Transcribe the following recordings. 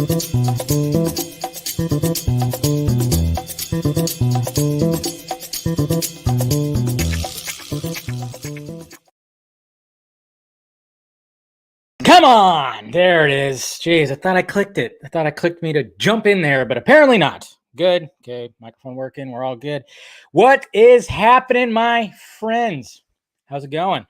Come on, there it is. Jeez, I thought I clicked it. I thought I clicked me to jump in there, but apparently not. Good. Okay, microphone working. We're all good. What is happening, my friends? How's it going?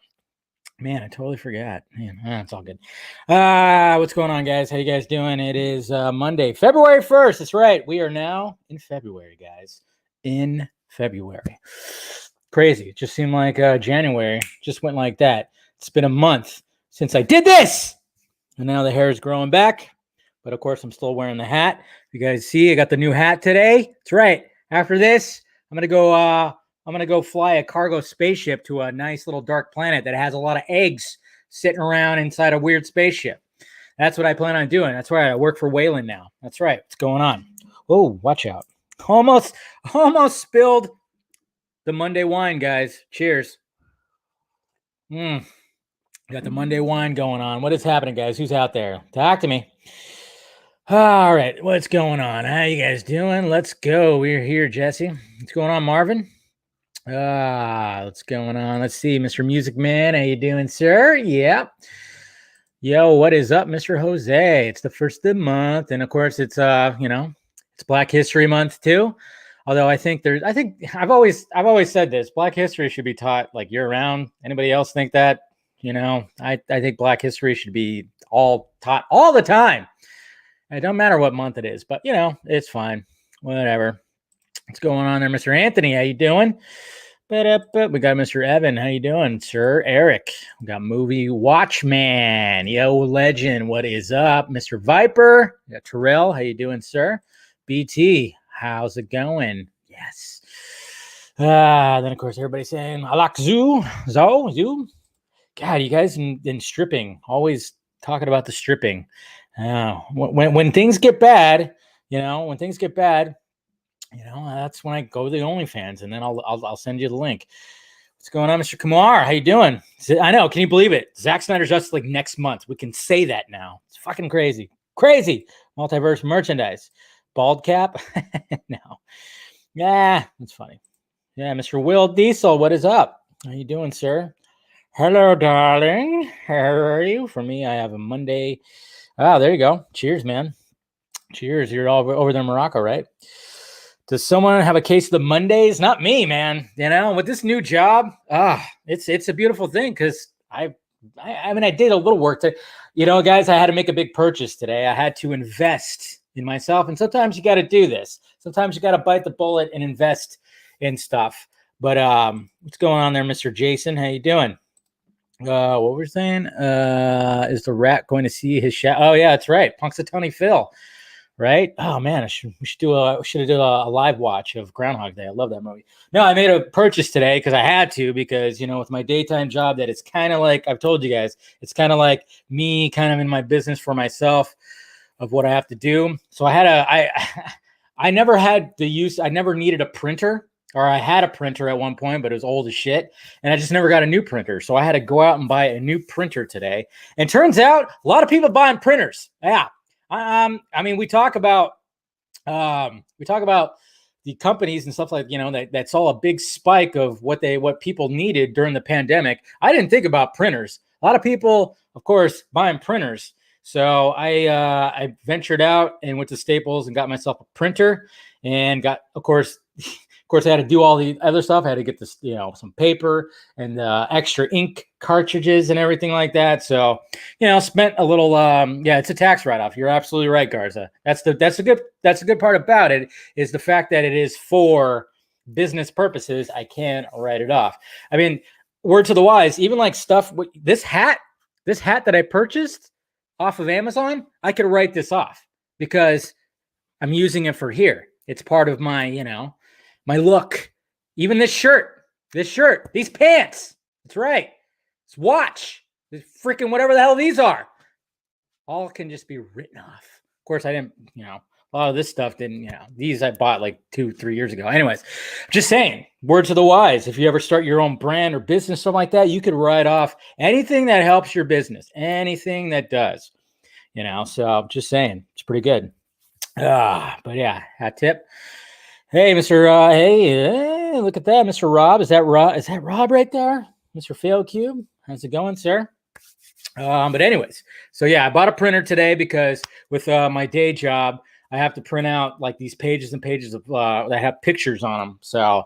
Man, I totally forgot. Man, it's all good. What's going on, guys? How you guys doing? It is Monday, February 1st. That's right. We are now in February, guys. In February. Crazy. It just seemed like January just went like that. It's been a month since I did this. And now the hair is growing back. But of course, I'm still wearing the hat. You guys see, I got the new hat today. That's right. After this, I'm gonna go fly a cargo spaceship to a nice little dark planet that has a lot of eggs sitting around inside a weird spaceship. That's what I plan on doing. That's right. I work for Wayland now. That's right. What's going on? Oh, watch out. Almost spilled the Monday wine, guys. Cheers. Got the Monday wine going on. What is happening, guys? Who's out there? Talk to me. All right. What's going on? How you guys doing? Let's go. We're here, Jesse. What's going on, Marvin? What's going on? Let's see. Mr. Music Man, how you doing, sir? Yeah. Yo, what is up, Mr. Jose? It's the first of the month. And of course, it's it's Black History Month too. Although I've always said this. Black history should be taught like year round. Anybody else think that? I think Black history should be taught all the time. It don't matter what month it is, but it's fine. Whatever. What's going on there, Mr. Anthony? How you doing? We got Mr. Evan. How you doing, sir? Eric. We got Movie Watchman. Yo, legend. What is up, Mr. Viper? We got Terrell. How you doing, sir? BT. How's it going? Yes. Then of course everybody's saying I like zoo. God, you guys in stripping, always talking about the stripping. When things get bad, that's when I go to the OnlyFans, and then I'll send you the link. What's going on, Mr. Kumar? How you doing? I know. Can you believe it? Zack Snyder's Justice League next month. We can say that now. It's fucking crazy. Crazy. Multiverse merchandise. Bald cap? No. Yeah, that's funny. Yeah, Mr. Will Diesel, what is up? How you doing, sir? Hello, darling. How are you? For me, I have a Monday. There you go. Cheers, man. Cheers. You're all over there in Morocco, right? Does someone have a case of the Mondays? Not me, man. With this new job, it's a beautiful thing because I did a little work to, guys, I had to make a big purchase today. I had to invest in myself. And sometimes you got to do this. Sometimes you got to bite the bullet and invest in stuff. But what's going on there, Mr. Jason? How you doing? What we're saying? Is the rat going to see his shadow? Oh, yeah, that's right. Punxsutawney Phil. Right? Oh man, we should have done a live watch of Groundhog Day. I love that movie. No, I made a purchase today because I had to, because with my daytime job, that it's kind of like I've told you guys, it's kind of like me kind of in my business for myself of what I have to do. So I never needed a printer, or I had a printer at one point, but it was old as shit, and I just never got a new printer. So I had to go out and buy a new printer today. And turns out a lot of people buying printers. Yeah. We talk about the companies and stuff like, that saw a big spike of what people needed during the pandemic. I didn't think about printers. A lot of people, of course, buying printers. So I ventured out and went to Staples and got myself a printer, and got, of course, I had to do all the other stuff. I had to get this, some paper and extra ink cartridges and everything like that. So, spent a little. It's a tax write-off. You're absolutely right, Garza. That's a good part about it, is the fact that it is for business purposes. I can write it off. Word to the wise. Even like stuff. This hat that I purchased off of Amazon, I could write this off because I'm using it for here. It's part of my, my look. Even this shirt, these pants. That's right. This watch, this freaking whatever the hell these are, all can just be written off. Of course, I didn't, a lot of this stuff didn't, these I bought like 2-3 years ago. Anyways, just saying, words of the wise. If you ever start your own brand or business, something like that, you could write off anything that helps your business, anything that does. So just saying, it's pretty good. But yeah, hat tip. Hey, Mr. Hey, look at that, Mr. Rob. Is that Rob? Is that Rob right there, Mr. Fail Cube? How's it going, sir? But anyways, so yeah, I bought a printer today because with my day job, I have to print out like these pages and pages of that have pictures on them. So,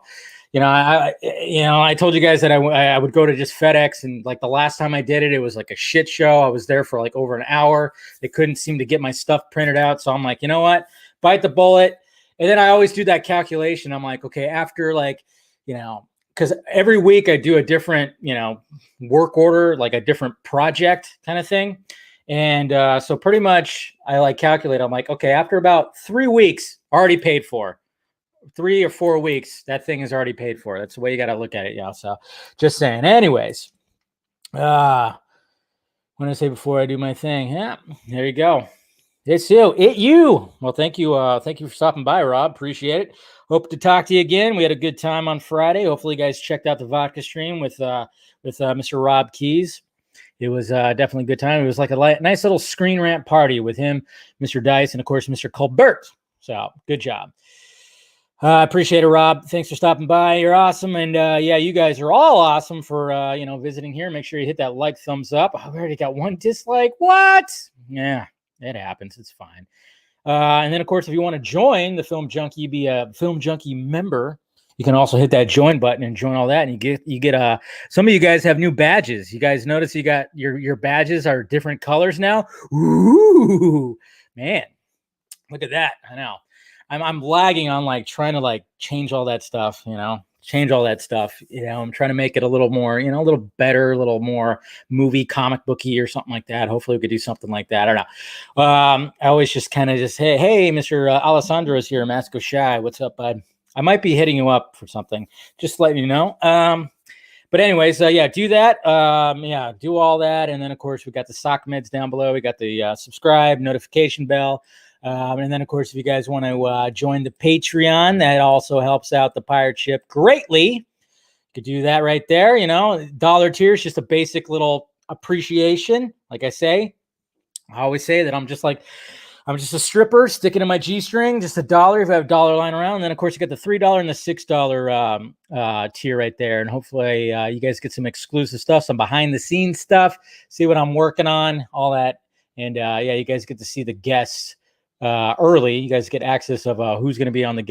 I told you guys that I would go to just FedEx, and like the last time I did it, it was like a shit show. I was there for like over an hour. They couldn't seem to get my stuff printed out. So I'm like, you know what? Bite the bullet. And then I always do that calculation. I'm like, okay, after like, because every week I do a different, work order, like a different project kind of thing. And so pretty much I like calculate. I'm like, okay, after about 3 weeks, already paid for. 3 or 4 weeks, that thing is already paid for. That's the way you got to look at it. Yeah. So just saying. Anyways, what did I say before I do my thing? Yeah, there you go. It's you. Well, thank you. Thank you for stopping by, Rob. Appreciate it. Hope to talk to you again. We had a good time on Friday. Hopefully, you guys checked out the vodka stream with Mr. Rob Keys. It was definitely a good time. It was like a nice little screen rant party with him, Mr. Dice, and of course, Mr. Colbert. So good job. I appreciate it, Rob. Thanks for stopping by. You're awesome. And yeah, you guys are all awesome for, visiting here. Make sure you hit that like, thumbs up. I already got one dislike. What? Yeah, it happens. It's fine. And then, of course, if you want to join the Film Junkie, be a Film Junkie member, you can also hit that join button and join all that. And you get some of you guys have new badges. You guys notice you got your badges are different colors now. Ooh, man, look at that. I know. I'm lagging on like trying to like change all that stuff, change all that stuff. I'm trying to make it a little more, a little better, a little more movie comic booky or something like that. Hopefully we could do something like that. I don't know. I always just kind of hey, Mr. Alessandro is here. Masco Shy. What's up, bud? I might be hitting you up for something. Just letting you know. But anyways, yeah, do that. Yeah, do all that. And then, of course, we got the sock meds down below. We got the subscribe, notification bell. And then, of course, if you guys want to join the Patreon, that also helps out the pirate ship greatly. You could do that right there. Dollar tier is just a basic little appreciation. Like I say, I always say that I'm just a stripper sticking to my G-string, just $1 if I have a dollar lying around. And then, of course, you got the $3 and the $6 tier right there. And hopefully you guys get some exclusive stuff, some behind-the-scenes stuff, see what I'm working on, all that. And, yeah, you guys get to see the guests early. You guys get access of who's going to be the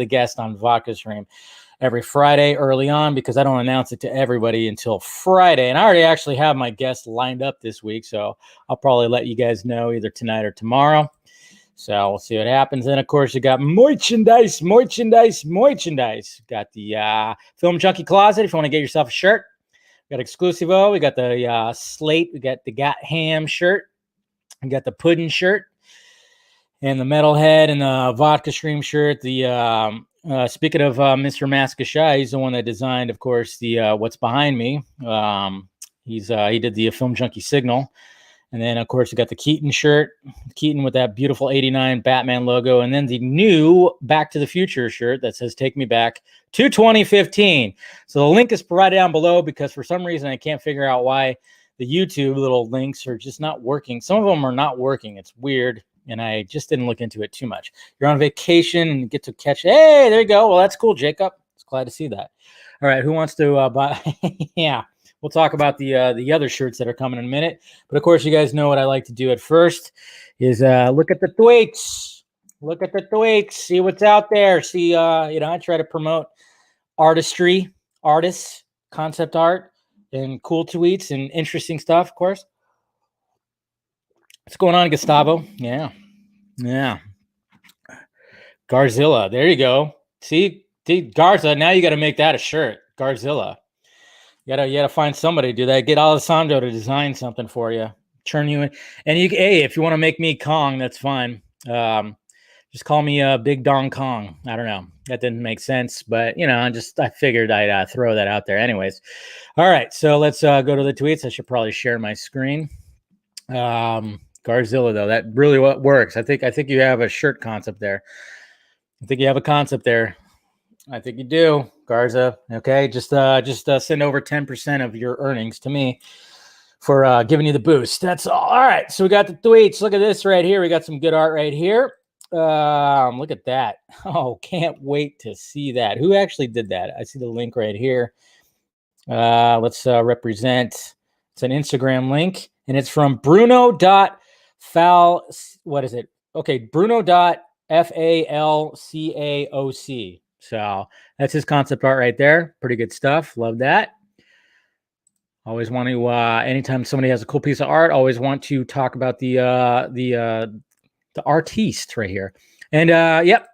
guest on Vodka Stream every Friday early on, because I don't announce it to everybody until Friday. And I already actually have my guests lined up this week, so I'll probably let you guys know either tonight or tomorrow. So we'll see what happens. And of course, you got merchandise. Got the Film Junkie Closet if you want to get yourself a shirt. We got Exclusivo. We got the Slate. We got the Got Ham shirt. We got the Puddin' shirt. And the Metalhead and the Vodka Stream shirt. The speaking of Mr. Maskashai, he's the one that designed, of course, the what's behind me. He did the Film Junkie signal. And then, of course, you got the Keaton shirt. Keaton with that beautiful 89 Batman logo. And then the new Back to the Future shirt that says Take Me Back to 2015. So the link is provided down below, because for some reason I can't figure out why the YouTube little links are just not working. Some of them are not working. It's weird. And I just didn't look into it too much. You're on vacation and get to catch. Hey, there you go. Well, that's cool, Jacob. It's glad to see that. All right, who wants to buy? Yeah, we'll talk about the other shirts that are coming in a minute. But of course, you guys know what I like to do at first is look at the tweets. Look at the tweets. See what's out there. See, I try to promote artistry, artists, concept art, and cool tweets and interesting stuff, of course. What's going on, Gustavo? Yeah. Garzilla. There you go. See, Garza. Now you got to make that a shirt. Garzilla. You gotta find somebody to do that. Get Alessandro to design something for you. Turn you in. And if you want to make me Kong, that's fine. Just call me Big Dong Kong. I don't know. That didn't make sense, but I figured I'd throw that out there. Anyways. All right. So let's go to the tweets. I should probably share my screen. Garzilla, though, that really works. I think you have a shirt concept there. I think you have a concept there. I think you do, Garza. Okay, just send over 10% of your earnings to me for giving you the boost. That's all right. So we got the tweets. Look at this right here. We got some good art right here. Look at that. Oh, can't wait to see that. Who actually did that? I see the link right here. Let's represent. It's an Instagram link, and it's from Bruno.Fal. What is it? Okay, Bruno.Falcaoc. So that's his concept art right there. Pretty good stuff. Love that. Always want to, anytime somebody has a cool piece of art, always want to talk about the artiste right here. And yep,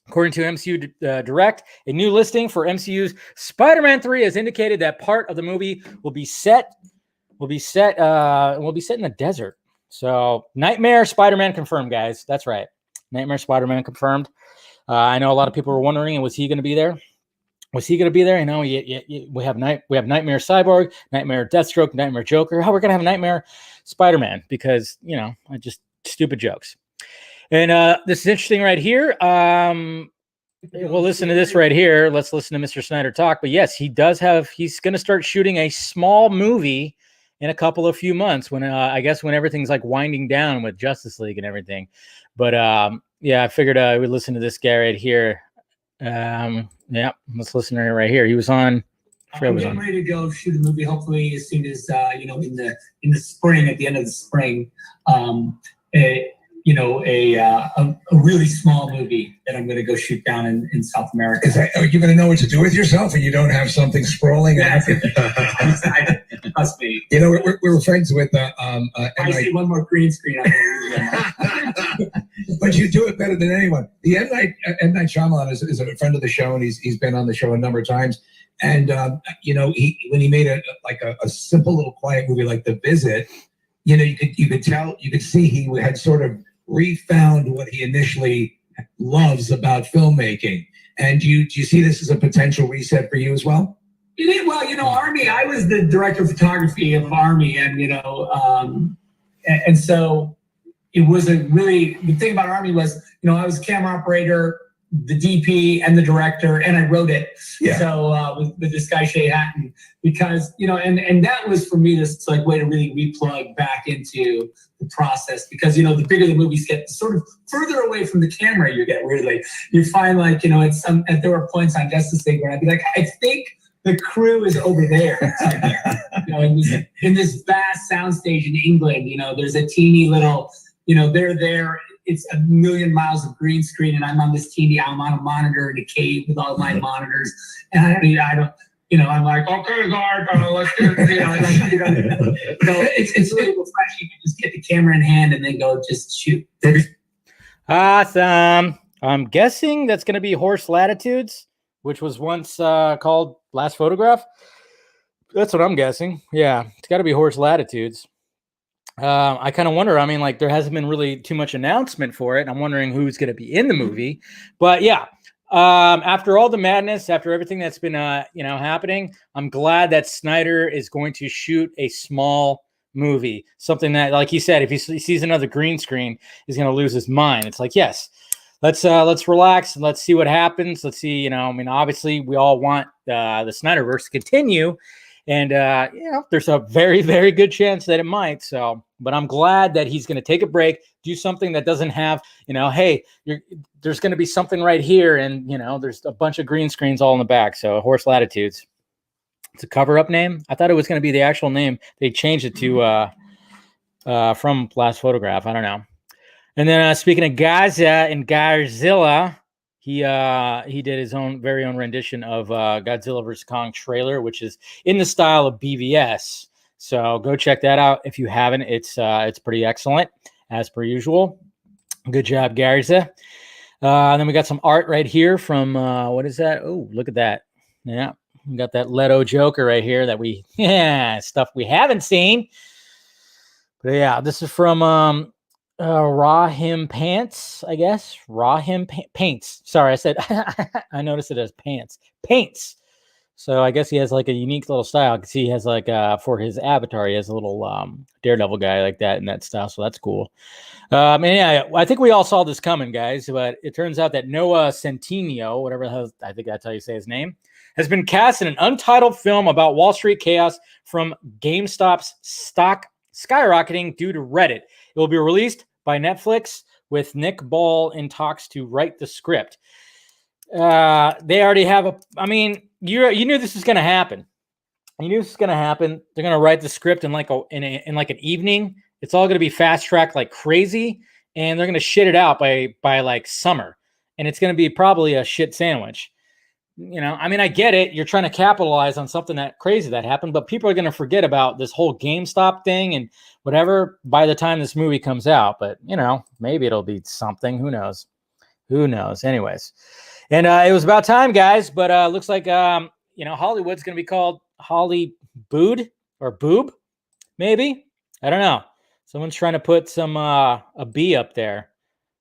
according to MCU Direct, a new listing for MCU's Spider-Man 3 has indicated that part of the movie will be set in the desert. So Nightmare Spider-Man confirmed, guys. That's right. Nightmare Spider-Man confirmed. I know a lot of people were wondering, was he going to be there? Was he going to be there? You know, we have Nightmare Cyborg, Nightmare Deathstroke, Nightmare Joker. How we're going to have Nightmare Spider-Man because, you know, just stupid jokes. And this is interesting right here. We'll listen to this right here. Let's listen to Mr. Snyder talk. But yes, he's going to start shooting a small movie in a couple of few months when I guess when everything's like winding down with Justice League and everything. But yeah, I figured I would listen to this guy right here. Yeah, let's listen to it right here. He was on. I'm getting ready to go shoot a movie. Hopefully, as soon as in the spring, at the end of the spring, a really small movie that I'm going to go shoot down in South America. Are you going to know what to do with yourself, and you don't have something sprawling? Yeah, trust me. You know, we were friends with. I see one more green screen. But you do it better than anyone. The M. Night Shyamalan is a friend of the show, and he's been on the show a number of times. And when he made a simple little quiet movie like The Visit, you could see he had sort of refound what he initially loves about filmmaking. And do you see this as a potential reset for you as well? Well, Army. I was the director of photography of Army, and and so it was the thing about Army was, I was a camera operator, the DP, and the director, and I wrote it. Yeah. So with this guy Shay Hatton, because and that was for me this way to really replug back into the process, because the bigger the movies get, sort of further away from the camera you get. Weirdly, you find there were points on Justice League where I'd be like, I think the crew is over there. In this vast soundstage in England, there's a teeny little, they're there. It's a million miles of green screen, and I'm on a monitor in a cave with all my monitors, and I don't, I'm like, okay, guard, let's do it. It's a little refreshing. You can just get the camera in hand and then go just shoot. Awesome. I'm guessing that's going to be Horse Latitudes, which was once called Last Photograph. That's what I'm guessing. Yeah, it's got to be Horse Latitudes. I kind of wonder. I mean, there hasn't been really too much announcement for it. And I'm wondering who's going to be in the movie. But yeah, after all the madness, after everything that's been happening, I'm glad that Snyder is going to shoot a small movie. Something that, like he said, if he sees another green screen, he's going to lose his mind. It's like, yes, let's relax and let's see what happens. Let's see. Obviously, we all want the Snyderverse to continue. And, there's a very, very good chance that it might. So, but I'm glad that he's going to take a break, do something that doesn't have, hey, there's going to be something right here. And, there's a bunch of green screens all in the back. So Horse Latitudes. It's a cover up name. I thought it was going to be the actual name. They changed it to from Last Photograph. I don't know. And then speaking of Gaza and Godzilla, he did his very own rendition of Godzilla vs. Kong trailer, which is in the style of BVS. So go check that out if you haven't. It's pretty excellent as per usual. Good job, Garza. And then we got some art right here from what is that? Oh, look at that. Yeah, we got that Leto Joker right here that stuff we haven't seen. But yeah, this is from Raw Him Pants, I guess. Raw Him Paints. Sorry, I said I noticed it as pants. Paints. So I guess he has a unique little style. Because he has for his avatar, he has a little Daredevil guy like that in that style. So that's cool. And yeah, I think we all saw this coming, guys. But it turns out that Noah Centineo, whatever the hell, I think that's how you say his name, has been cast in an untitled film about Wall Street chaos from GameStop's stock skyrocketing due to Reddit. It will be released by Netflix with Nick Ball in talks to write the script. They already have you knew this was going to happen. You knew this was going to happen. They're going to write the script in like an evening. It's all going to be fast tracked like crazy, and they're going to shit it out by like summer, and it's going to be probably a shit sandwich. I get it. You're trying to capitalize on something that crazy that happened, but people are going to forget about this whole GameStop thing and whatever by the time this movie comes out. But maybe it'll be something. Who knows? Anyways, and it was about time, guys. But looks like Hollywood's going to be called Hollywood or Boob, maybe. I don't know. Someone's trying to put some a B up there.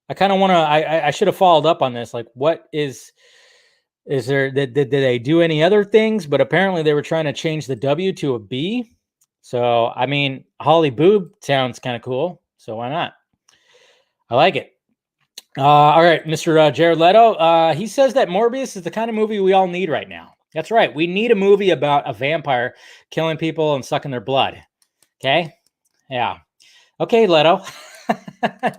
I kind of want to. I should have followed up on this. Like, what is there? Did they do any other things? But apparently, they were trying to change the W to a B. So, Holly Boob sounds kind of cool. So why not? I like it. All right, Mr. Jared Leto. He says that Morbius is the kind of movie we all need right now. That's right. We need a movie about a vampire killing people and sucking their blood. Okay? Yeah. Okay, Leto.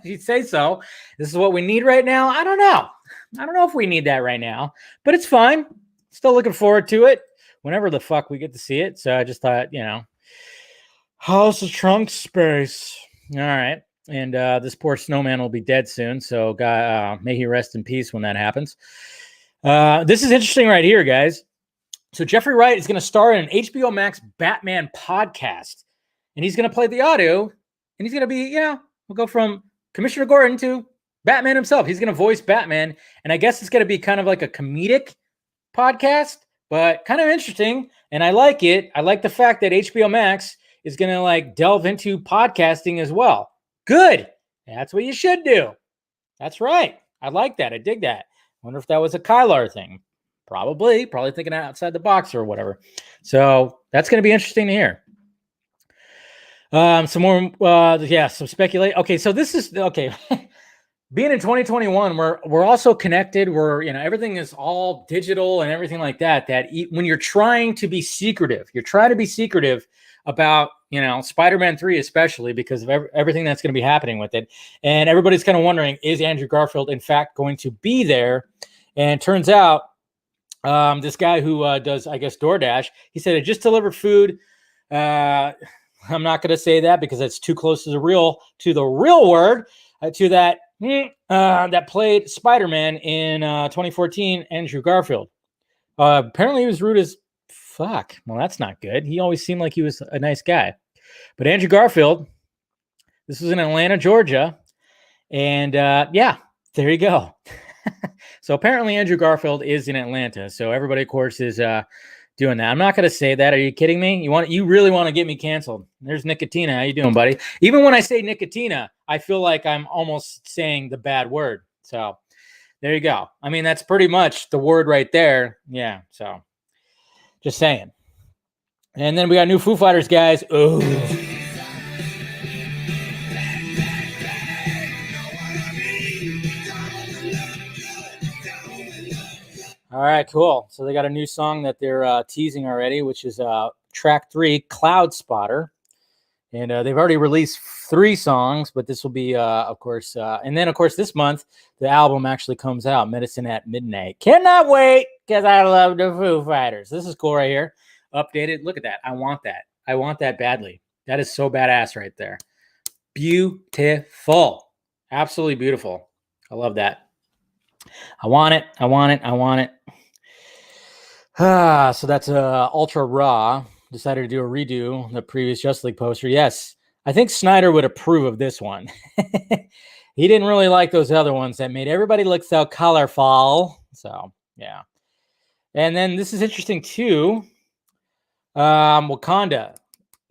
You say so. This is what we need right now? I don't know. I don't know if we need that right now, but it's fine. Still looking forward to it whenever the fuck we get to see it. So I just thought, House of Trunk space. All right. And this poor snowman will be dead soon. So God, may he rest in peace when that happens. This is interesting right here, guys. So Jeffrey Wright is going to star in an HBO Max Batman podcast. And he's going to play the audio. And he's going to be, we'll go from Commissioner Gordon to Batman himself. He's going to voice Batman. And I guess it's going to be kind of like a comedic podcast, but kind of interesting. And I like it. I like the fact that HBO Max is going to like delve into podcasting as well. Good. That's what you should do. That's right. I like that. I dig that. Wonder if that was a Kylar thing. Probably thinking outside the box or whatever. So that's going to be interesting to hear. Some more, some speculate. Okay, so this is okay. Being in 2021, we're also connected. We're everything is all digital and everything like that. That when you're trying to be secretive, about Spider-Man 3, especially because of everything that's going to be happening with it, and everybody's kind of wondering, is Andrew Garfield in fact going to be there? And turns out, this guy who does, I guess, DoorDash, he said, I just delivered food. I'm not going to say that because that's too close to the real word, to that that played Spider-Man in 2014, Andrew Garfield. Apparently he was rude as fuck. Well, that's not good. He always seemed like he was a nice guy. But Andrew Garfield, this was in Atlanta, Georgia. And there you go. So apparently Andrew Garfield is in Atlanta. So everybody, of course, is doing that. I'm not going to say that. Are you kidding me? You really want to get me canceled? There's Nicotina. How you doing, buddy? Even when I say Nicotina, I feel like I'm almost saying the bad word. So there you go. That's pretty much the word right there. Yeah. So just saying. And then we got new Foo Fighters, guys. Oh. All right, cool. So they got a new song that they're teasing already, which is track 3, Cloud Spotter. And they've already released 3 songs, but this will be, of course, and then, of course, this month, the album actually comes out, Medicine at Midnight. Cannot wait, because I love the Foo Fighters. This is cool right here. Updated. Look at that. I want that. I want that badly. That is so badass right there. Beautiful. Absolutely beautiful. I love that. I want it. So that's Ultra Raw. Decided to do a redo the previous Justice League poster. Yes, I think Snyder would approve of this one. He didn't really like those other ones that made everybody look so colorful. So, yeah. And then this is interesting too. Wakanda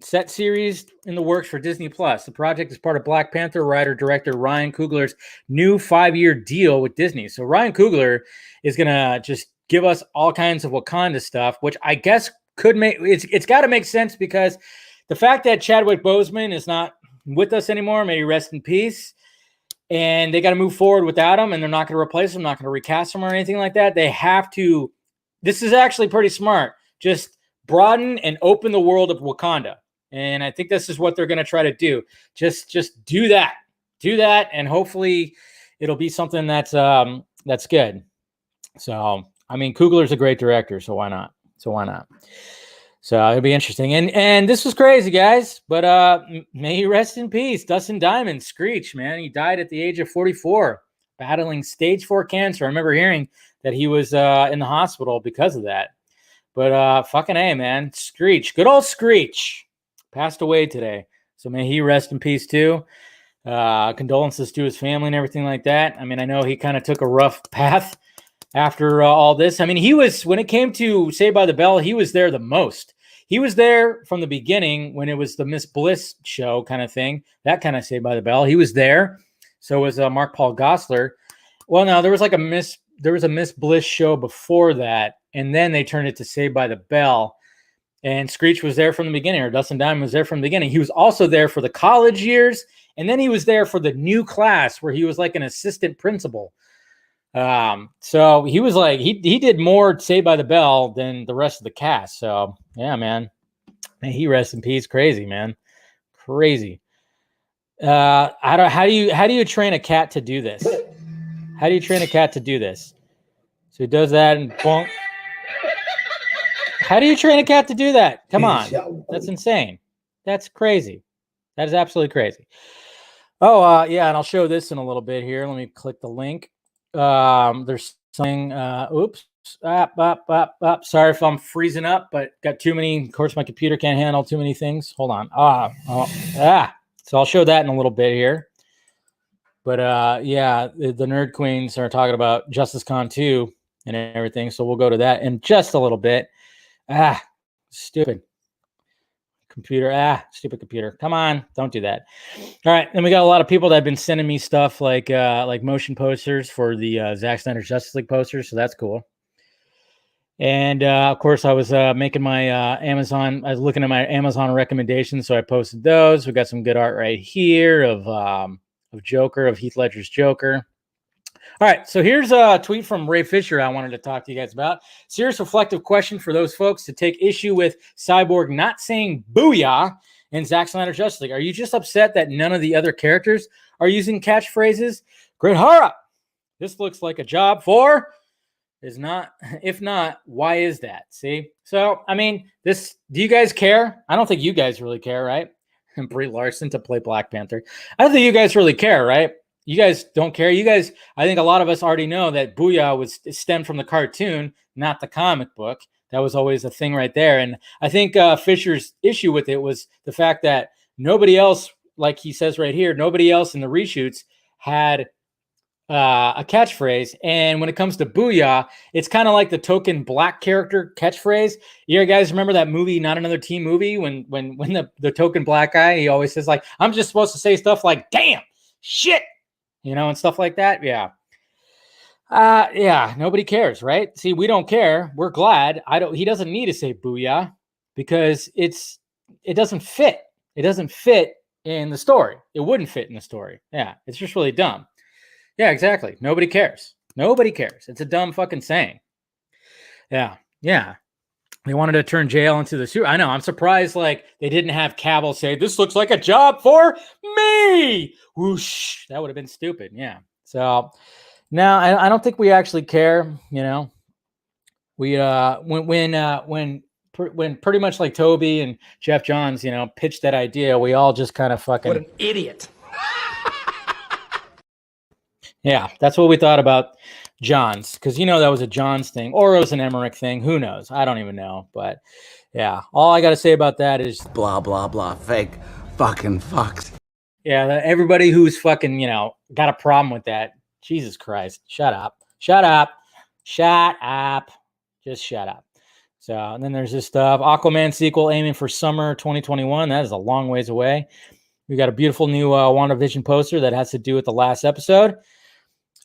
set series in the works for Disney Plus. The project is part of Black Panther writer-director Ryan Coogler's new 5-year deal with Disney. So Ryan Coogler is going to just give us all kinds of Wakanda stuff, which I guess could make it's got to make sense because the fact that Chadwick Boseman is not with us anymore, may he rest in peace, and they got to move forward without him, and they're not going to replace him, not going to recast him or anything like that. They have to this is actually pretty smart. Just broaden and open the world of Wakanda. And I think this is what they're going to try to do. Just do that. Do that, and hopefully it'll be something that's good. So, I mean, Coogler's a great director, so why not? So it'll be interesting. And this was crazy, guys. But may he rest in peace. Dustin Diamond, Screech, man. He died at the age of 44, battling stage 4 cancer. I remember hearing that he was in the hospital because of that. But fucking A, man. Screech. Good old Screech. Passed away today. So may he rest in peace too. Condolences to his family and everything like that. I mean, I know he kind of took a rough path after all this. I mean, he was, when it came to Saved by the Bell, he was there the most. He was there from the beginning when it was the Miss Bliss show kind of thing, that kind of Saved by the Bell. He was there. So was Mark Paul Gosselaar. Well, no, there was a Miss Bliss show before that, and then they turned it to Saved by the Bell. And Screech was there from the beginning, or Dustin Diamond was there from the beginning. He was also there for the college years, and then he was there for the new class where he was like an assistant principal. So he was like, he did more Saved by the Bell than the rest of the cast. So yeah, man, he rest in peace. Crazy, man. Crazy. How do you train a cat to do this? How do you train a cat to do this? So he does that and bonk. How do you train a cat to do that? Come on. That's insane. That's crazy. That is absolutely crazy. Oh, yeah, and I'll show this in a little bit here. Let me click the link. There's something, oops. Sorry if I'm freezing up, but got too many. Of course, my computer can't handle too many things. Hold on. So I'll show that in a little bit here. But yeah, the Nerd Queens are talking about Justice Con 2 and everything. So we'll go to that in just a little bit. Stupid computer. Stupid computer. Come on, don't do that. All right, and we got a lot of people that have been sending me stuff like motion posters for the Zack Snyder's Justice League posters, so that's cool. And of course, I was making my Amazon. I was looking at my Amazon recommendations, so I posted those. We got some good art right here of Joker, of Heath Ledger's Joker. All right, so here's a tweet from Ray Fisher I wanted to talk to you guys about. Serious reflective question for those folks to take issue with Cyborg not saying booyah in Zack Snyder's Justice League. Are you just upset that none of the other characters are using catchphrases? Great horror. This looks like a job for is not. If not, why is that? See? So, I mean, do you guys care? I don't think you guys really care, right? And Brie Larson to play Black Panther. I don't think you guys really care, right? You guys don't care. You guys, I think a lot of us already know that Booyah stemmed from the cartoon, not the comic book. That was always a thing right there. And I think Fisher's issue with it was the fact that nobody else, like he says right here, nobody else in the reshoots had a catchphrase. And when it comes to Booyah, it's kind of like the token black character catchphrase. You guys remember that movie, Not Another Teen Movie, when the token black guy, he always says like, I'm just supposed to say stuff like, damn, shit, and stuff like that. Yeah. Yeah, nobody cares, right? See, we don't care. We're glad. He doesn't need to say booyah because it doesn't fit. It doesn't fit in the story. It wouldn't fit in the story. Yeah, it's just really dumb. Yeah, exactly. Nobody cares. Nobody cares. It's a dumb fucking saying. Yeah. Yeah. They wanted to turn jail into the sewer. I know. I'm surprised like they didn't have Cavill say, this looks like a job for me. Whoosh. That would have been stupid. Yeah. So now I don't think we actually care. We when pretty much like Toby and Jeff Johns, pitched that idea, we all just kind of fucking what an idiot. Yeah, that's what we thought about Johns, because that was a Johns thing, or it was an Emmerich thing. Who knows? I don't even know. But yeah, all I got to say about that is blah blah blah, fake fucking fucks. Yeah, everybody who's fucking got a problem with that, Jesus Christ, shut up, just shut up. So, and then there's this stuff, Aquaman sequel aiming for summer 2021. That is a long ways away. We got a beautiful new WandaVision poster that has to do with the last episode.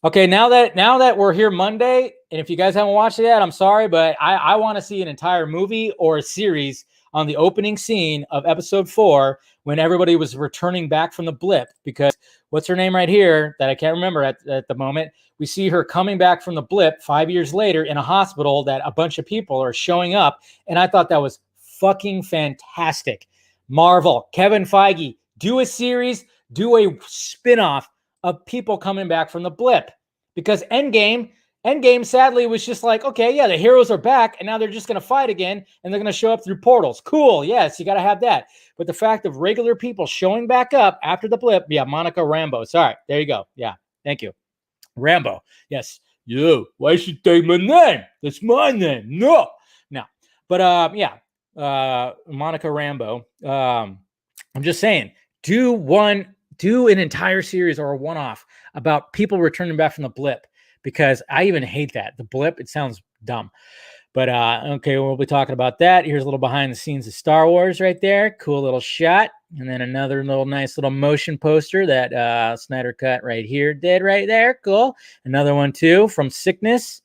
Okay, now that we're here Monday, and if you guys haven't watched it yet, I'm sorry, but I want to see an entire movie or a series on the opening scene of episode 4 when everybody was returning back from the blip, because what's her name right here that I can't remember at the moment, we see her coming back from the blip 5 years later in a hospital that a bunch of people are showing up. And I thought that was fucking fantastic. Marvel, Kevin Feige, do a series, do a spinoff of people coming back from the blip, because Endgame sadly was just like, okay, yeah, the heroes are back and now they're just going to fight again and they're going to show up through portals. Cool. Yes, you got to have that. But the fact of regular people showing back up after the blip. Yeah, Monica Rambeau. Sorry. There you go. Yeah. Thank you. Rambo. Yes. You. Why should you take my name? That's my name. No. But Monica Rambeau. I'm just saying, do an entire series or a one-off about people returning back from the blip, because I even hate that. The blip, it sounds dumb. But okay, we'll be talking about that. Here's a little behind the scenes of Star Wars right there. Cool little shot. And then another nice little motion poster that Snyder cut right here did right there. Cool. Another one too from Sickness.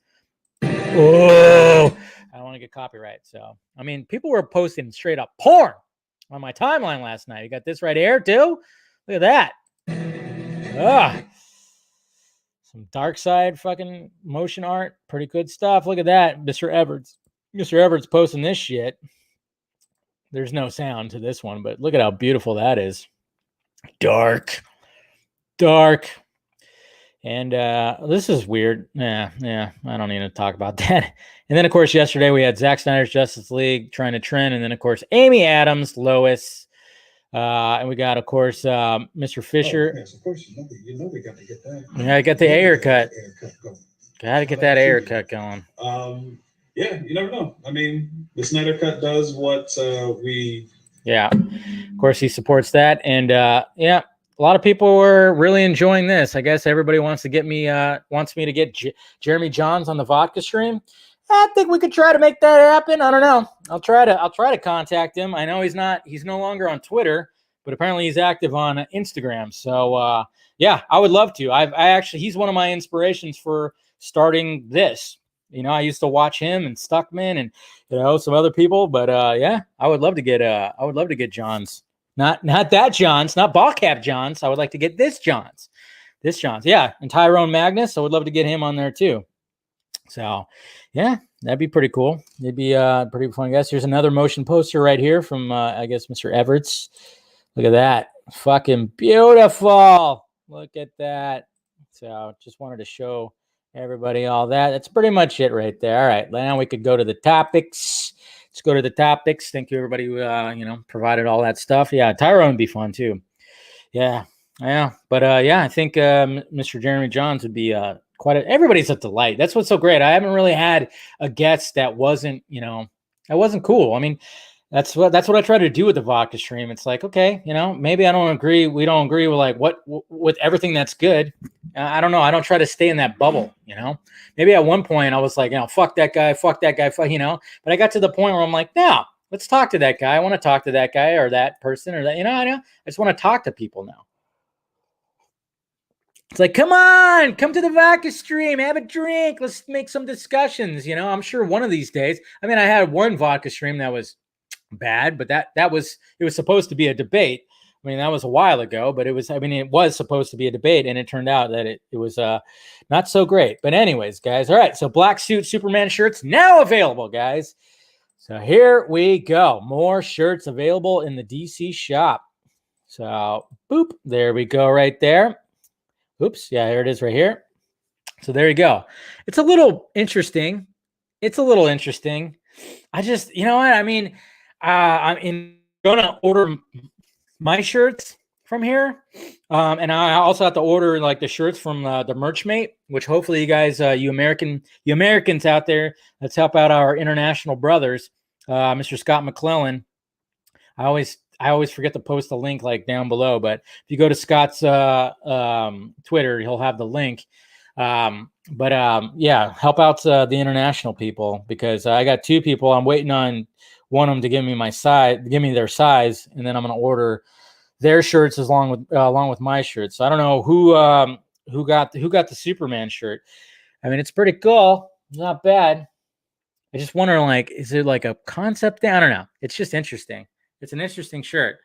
Oh, I don't want to get copyright. So, I mean, people were posting straight up porn on my timeline last night. You got this right here too. Look at that. Some dark side fucking motion art. Pretty good stuff. Look at that. Mr. Everett's posting this shit. There's no sound to this one, but look at how beautiful that is. Dark. And this is weird. Yeah, I don't need to talk about that. And then, of course, yesterday we had Zack Snyder's Justice League trying to trend. And then, of course, Amy Adams, Lois. And we got, of course, Mr. Fisher. Oh, yes, of course. You know we got to get that. Yeah, get the haircut. Got to get that haircut going. Yeah, you never know. I mean, the Snyder Cut does what we... Yeah, of course, he supports that. And, yeah, a lot of people were really enjoying this. I guess everybody wants me to get Jeremy Johns on the vodka stream. I think we could try to make that happen. I don't know. I'll try to contact him. I know he's no longer on Twitter, but apparently he's active on Instagram. So yeah, I would love to. He's one of my inspirations for starting this. You know, I used to watch him and Stuckman and, you know, some other people, but yeah, I would love to get Johns. Not that Johns, not ball cap Johns. I would like to get this Johns. Yeah, and Tyrone Magnus. I would love to get him on there too. So, yeah, that'd be pretty cool. It'd be pretty fun, I guess. Here's another motion poster right here from, I guess, Mr. Everett's. Look at that. Fucking beautiful. Look at that. So, just wanted to show everybody all that. That's pretty much it right there. All right, now we could go to the topics. Let's go to the topics. Thank you, everybody who, provided all that stuff. Yeah, Tyrone would be fun, too. Yeah. But, yeah, I think Mr. Jeremy Johns would be everybody's a delight. That's what's so great. I haven't really had a guest that wasn't cool. I mean, that's what I try to do with the vodka stream. It's like, okay, maybe we don't agree with like with everything that's good. I don't know. I don't try to stay in that bubble, Maybe at one point I was like, fuck that guy, but I got to the point where I'm like, no, let's talk to that guy. I want to talk to that guy or that person or that, I just want to talk to people now. It's like, come to the vodka stream, have a drink. Let's make some discussions. I'm sure one of these days, I had one vodka stream that was bad, but it was supposed to be a debate. That was a while ago, but it was supposed to be a debate, and it turned out that it was not so great. But anyways, guys, all right. So Black Suit Superman shirts now available, guys. So here we go. More shirts available in the DC shop. So boop, there we go right there. Oops. Yeah, here it is right here. So there you go. It's a little interesting. I just, I'm going to order my shirts from here. And I also have to order like the shirts from the Merchmate, which hopefully you guys, you Americans out there, let's help out our international brothers. Mr. Scott McClellan. I always forget to post the link like down below, but if you go to Scott's Twitter, he'll have the link. Yeah, help out the international people, because I got two people. I'm waiting on one of them to give me their size, and then I'm going to order their shirts along with my shirts. So I don't know who got the Superman shirt. It's pretty cool. Not bad. I just wonder, like, is it like a concept thing? I don't know. It's just interesting. It's an interesting shirt.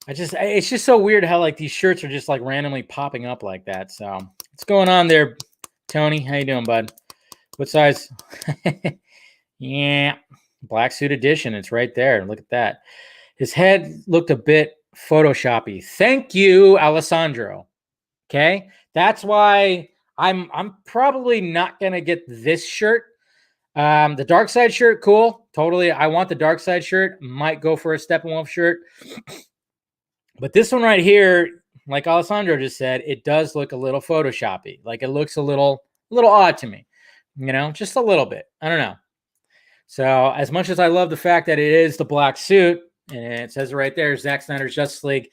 It's just so weird how like these shirts are just like randomly popping up like that. So what's going on there, Tony? How you doing, bud? What size? Yeah, black suit edition. It's right there. Look at that. His head looked a bit photoshoppy. Thank you, Alessandro. Okay, that's why I'm probably not gonna get this shirt. The Dark Side shirt, cool, totally. I want the Dark Side shirt. Might go for a Steppenwolf shirt. But this one right here, like Alessandro just said, it does look a little photoshoppy. Like it looks a little odd to me, you know, just a little bit. I don't know. So as much as I love the fact that it is the black suit, and it says it right there, Zack Snyder's Justice League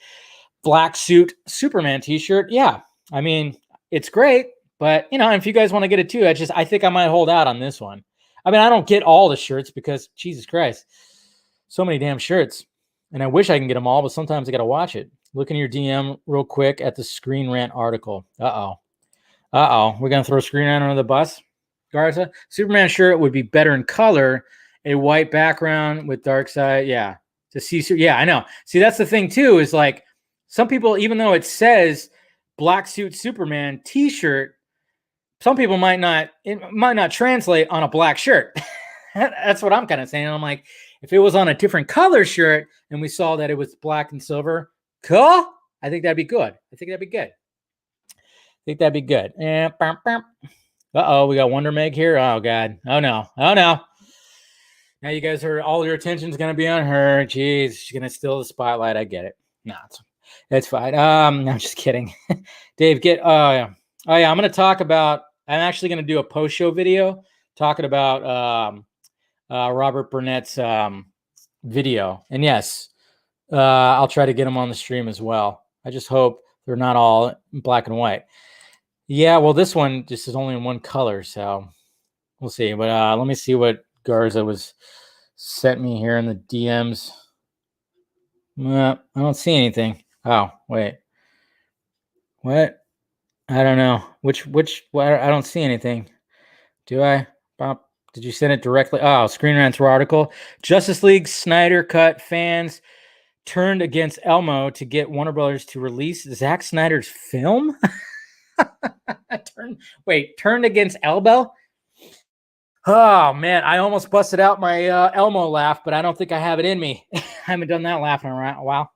black suit Superman t-shirt. Yeah, I mean, it's great, but you know, if you guys want to get it too, I think I might hold out on this one. I mean, I don't get all the shirts because Jesus Christ, so many damn shirts. And I wish I can get them all, but sometimes I got to watch it. Look in your DM real quick at the Screen Rant article. Uh-oh. We're going to throw Screen Rant under the bus, Garza? Superman shirt would be better in color. A white background with dark side. Yeah. To see. Yeah, I know. See, that's the thing too, is like some people, even though it says black suit Superman t-shirt, some people it might not translate on a black shirt. That's what I'm kind of saying. I'm like, if it was on a different color shirt and we saw that it was black and silver, cool. I think that'd be good. And uh-oh, we got Wonder Meg here. Oh God. Oh no. Now you guys are, all your attention's gonna be on her. Jeez, she's gonna steal the spotlight. I get it. No, it's fine. No, I'm just kidding. Dave, I'm actually gonna do a post-show video talking about Robert Burnett's video. And yes, I'll try to get them on the stream as well. I just hope they're not all black and white. Yeah, well, this one just is only in one color, so we'll see. But let me see what Garza was sent me here in the DMs. I don't see anything. Oh, wait. What? I don't know. Which I don't see anything. Do I? Bob, did you send it directly? Oh, Screen Rant's article. Justice League Snyder Cut fans turned against Elmo to get Warner Brothers to release Zack Snyder's film? Turned against Elmo? Oh, man, I almost busted out my Elmo laugh, but I don't think I have it in me. I haven't done that laugh in a while,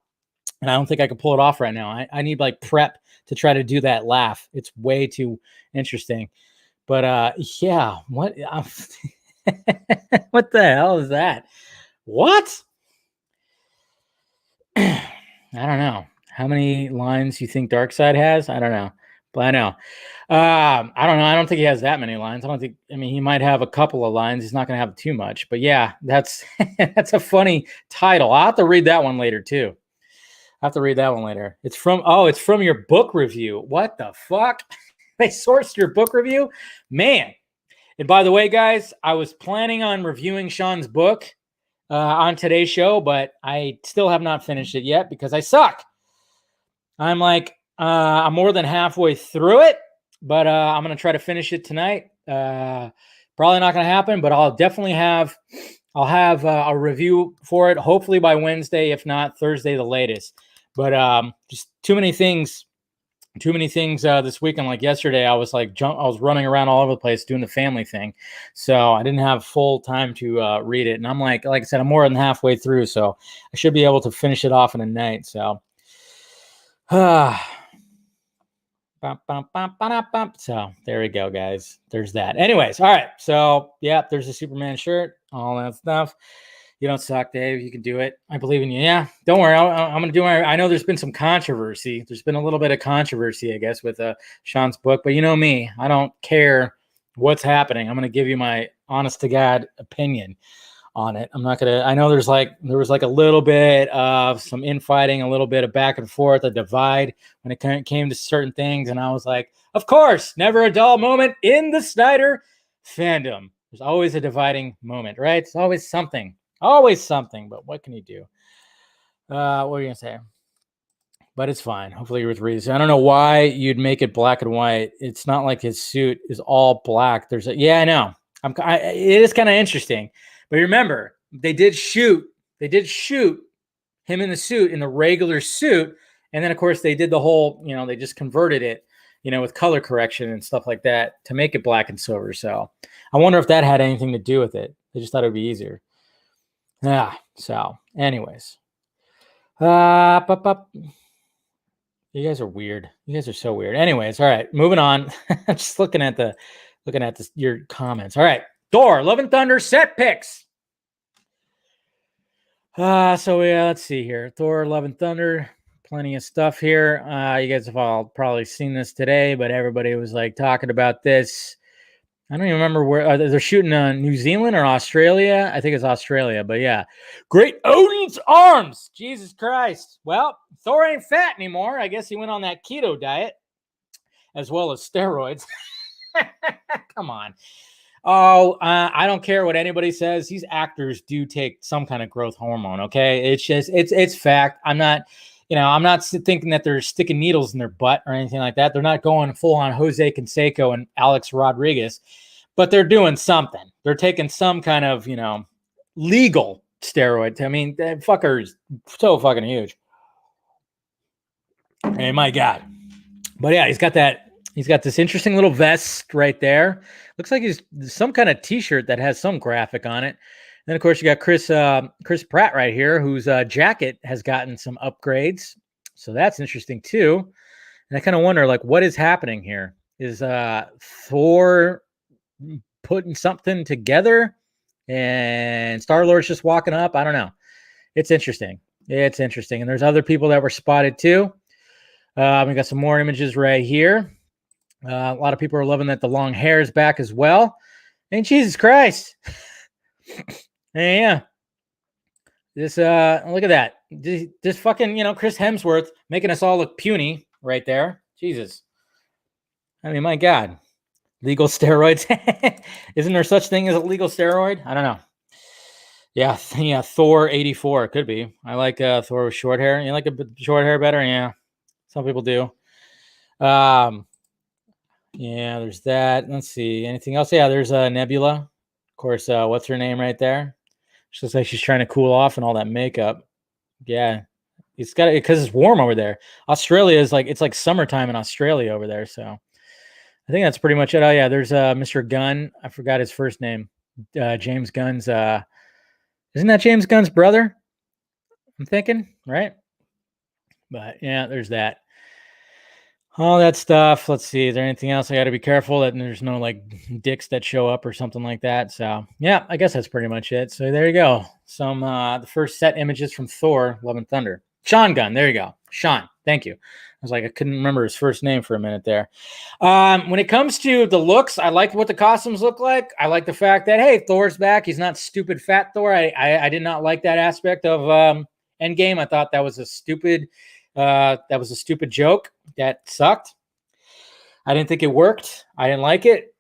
and I don't think I can pull it off right now. I need, like, prep to try to do that laugh. It's way too interesting. But, yeah, what? What the hell is that? What? I don't know. How many lines you think Darkseid has? I don't know. But I know. I don't know. I don't think he has that many lines. He might have a couple of lines. He's not going to have too much. But yeah, that's that's a funny title. I'll have to read that one later too. It's from your book review. What the fuck? They sourced your book review? Man. And by the way, guys, I was planning on reviewing Sean's book on today's show, but I still have not finished it yet because I suck. I'm more than halfway through it, but I'm going to try to finish it tonight. Probably not going to happen, but I'll have a review for it, hopefully by Wednesday, if not Thursday, the latest. But just too many things this weekend. Like yesterday, I was running around all over the place doing the family thing, so I didn't have full time to read it. And I'm like I said, I'm more than halfway through, so I should be able to finish it off in a night. So, so there we go, guys. There's that. Anyways, all right. So yeah, there's a Superman shirt, all that stuff. You don't suck, Dave. You can do it. I believe in you. Yeah, don't worry. I'm going to do I know there's been some controversy. There's been a little bit of controversy, I guess, with Sean's book. But you know me. I don't care what's happening. I'm going to give you my honest-to-God opinion on it. I'm not going to – I know there was a little bit of some infighting, a little bit of back and forth, a divide when it came to certain things. And I was like, of course, never a dull moment in the Snyder fandom. There's always a dividing moment, right? It's always something. But what can you do? What are you gonna say? But it's fine. Hopefully you're with reason. I don't know why you'd make it black and white. It's not like his suit is all black. I know. It is kind of interesting, but remember, they did shoot him in the suit, in the regular suit, and then of course they did the whole, they just converted it, with color correction and stuff like that to make it black and silver. So I wonder if that had anything to do with it. They just thought it would be easier. Yeah. So, anyways, you guys are weird. You guys are so weird. Anyways, all right, moving on. Just looking at your comments. All right, Thor: Love and Thunder set picks. Let's see here. Thor: Love and Thunder. Plenty of stuff here. You guys have all probably seen this today, but everybody was like talking about this. I don't even remember where they're shooting on New Zealand or Australia. I think it's Australia, but yeah. Great Odin's arms. Jesus Christ. Well, Thor ain't fat anymore. I guess he went on that keto diet as well as steroids. Come on. Oh, I don't care what anybody says. These actors do take some kind of growth hormone. Okay. It's just, it's fact. I'm not thinking that they're sticking needles in their butt or anything like that. They're not going full on Jose Canseco and Alex Rodriguez, but they're doing something. They're taking some kind of, legal steroid. I mean, that fucker is so fucking huge. Hey, my God. But yeah, he's got this interesting little vest right there. Looks like he's some kind of t-shirt that has some graphic on it. Then, of course, you got Chris Pratt right here, whose jacket has gotten some upgrades. So that's interesting, too. And I kind of wonder, what is happening here? Is Thor putting something together and Star-Lord's just walking up? I don't know. It's interesting. It's interesting. And there's other people that were spotted, too. We got some more images right here. A lot of people are loving that the long hair is back as well. And Jesus Christ. Yeah. This look at that. This fucking, Chris Hemsworth making us all look puny right there. Jesus. I mean, my God. Legal steroids. Isn't there such thing as a legal steroid? I don't know. Yeah, Thor 84 could be. I like Thor with short hair. You like a short hair better? Yeah. Some people do. Yeah, there's that. Let's see. Anything else? Yeah, there's Nebula. Of course, what's her name right there? She looks like she's trying to cool off and all that makeup. Yeah. It's got it because it's warm over there. Australia is it's like summertime in Australia over there. So I think that's pretty much it. Oh yeah, there's Mr. Gunn. I forgot his first name. James Gunn's isn't that James Gunn's brother? I'm thinking, right? But yeah, there's that. All that stuff. Let's see. Is there anything else I got to be careful that there's no dicks that show up or something like that? So yeah, I guess that's pretty much it. So there you go. Some the first set images from Thor: Love and Thunder. Sean Gunn. There you go. Sean. Thank you. I couldn't remember his first name for a minute there. When it comes to the looks, I like what the costumes look like. I like the fact that, hey, Thor's back. He's not stupid fat Thor. I did not like that aspect of Endgame. I thought that was a stupid joke. That sucked. I didn't think it worked. I didn't like it.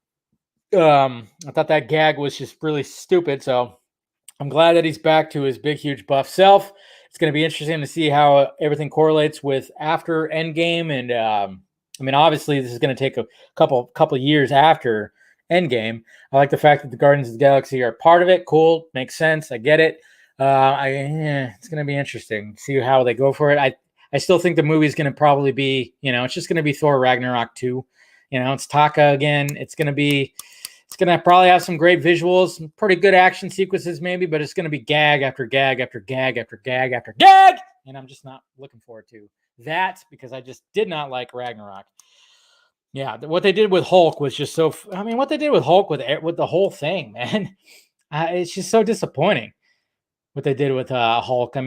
I thought that gag was just really stupid. So I'm glad that he's back to his big, huge buff self. It's going to be interesting to see how everything correlates with after Endgame. And obviously this is going to take a couple years after Endgame. I like the fact that the Guardians of the Galaxy are part of it. Cool. Makes sense. I get it. It's going to be interesting to see how they go for it. I still think the movie's going to probably be, it's just going to be Thor Ragnarok 2. It's Taka again. It's going to probably have some great visuals, some pretty good action sequences maybe, but it's going to be gag after gag after gag after gag after gag. And I'm just not looking forward to that because I just did not like Ragnarok. Yeah, what they did with Hulk was just so, what they did with Hulk with the whole thing, man, it's just so disappointing what they did with Hulk.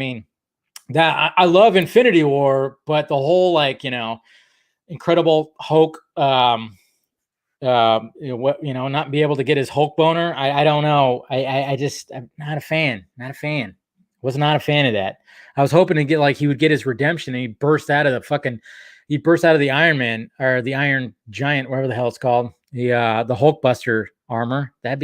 That I love Infinity War, but the whole Incredible Hulk, not be able to get his Hulk boner. I don't know. I'm not a fan. Was not a fan of that. I was hoping to get he would get his redemption and he burst out of the Iron Man or the Iron Giant, whatever the hell it's called, the Hulk Buster armor. That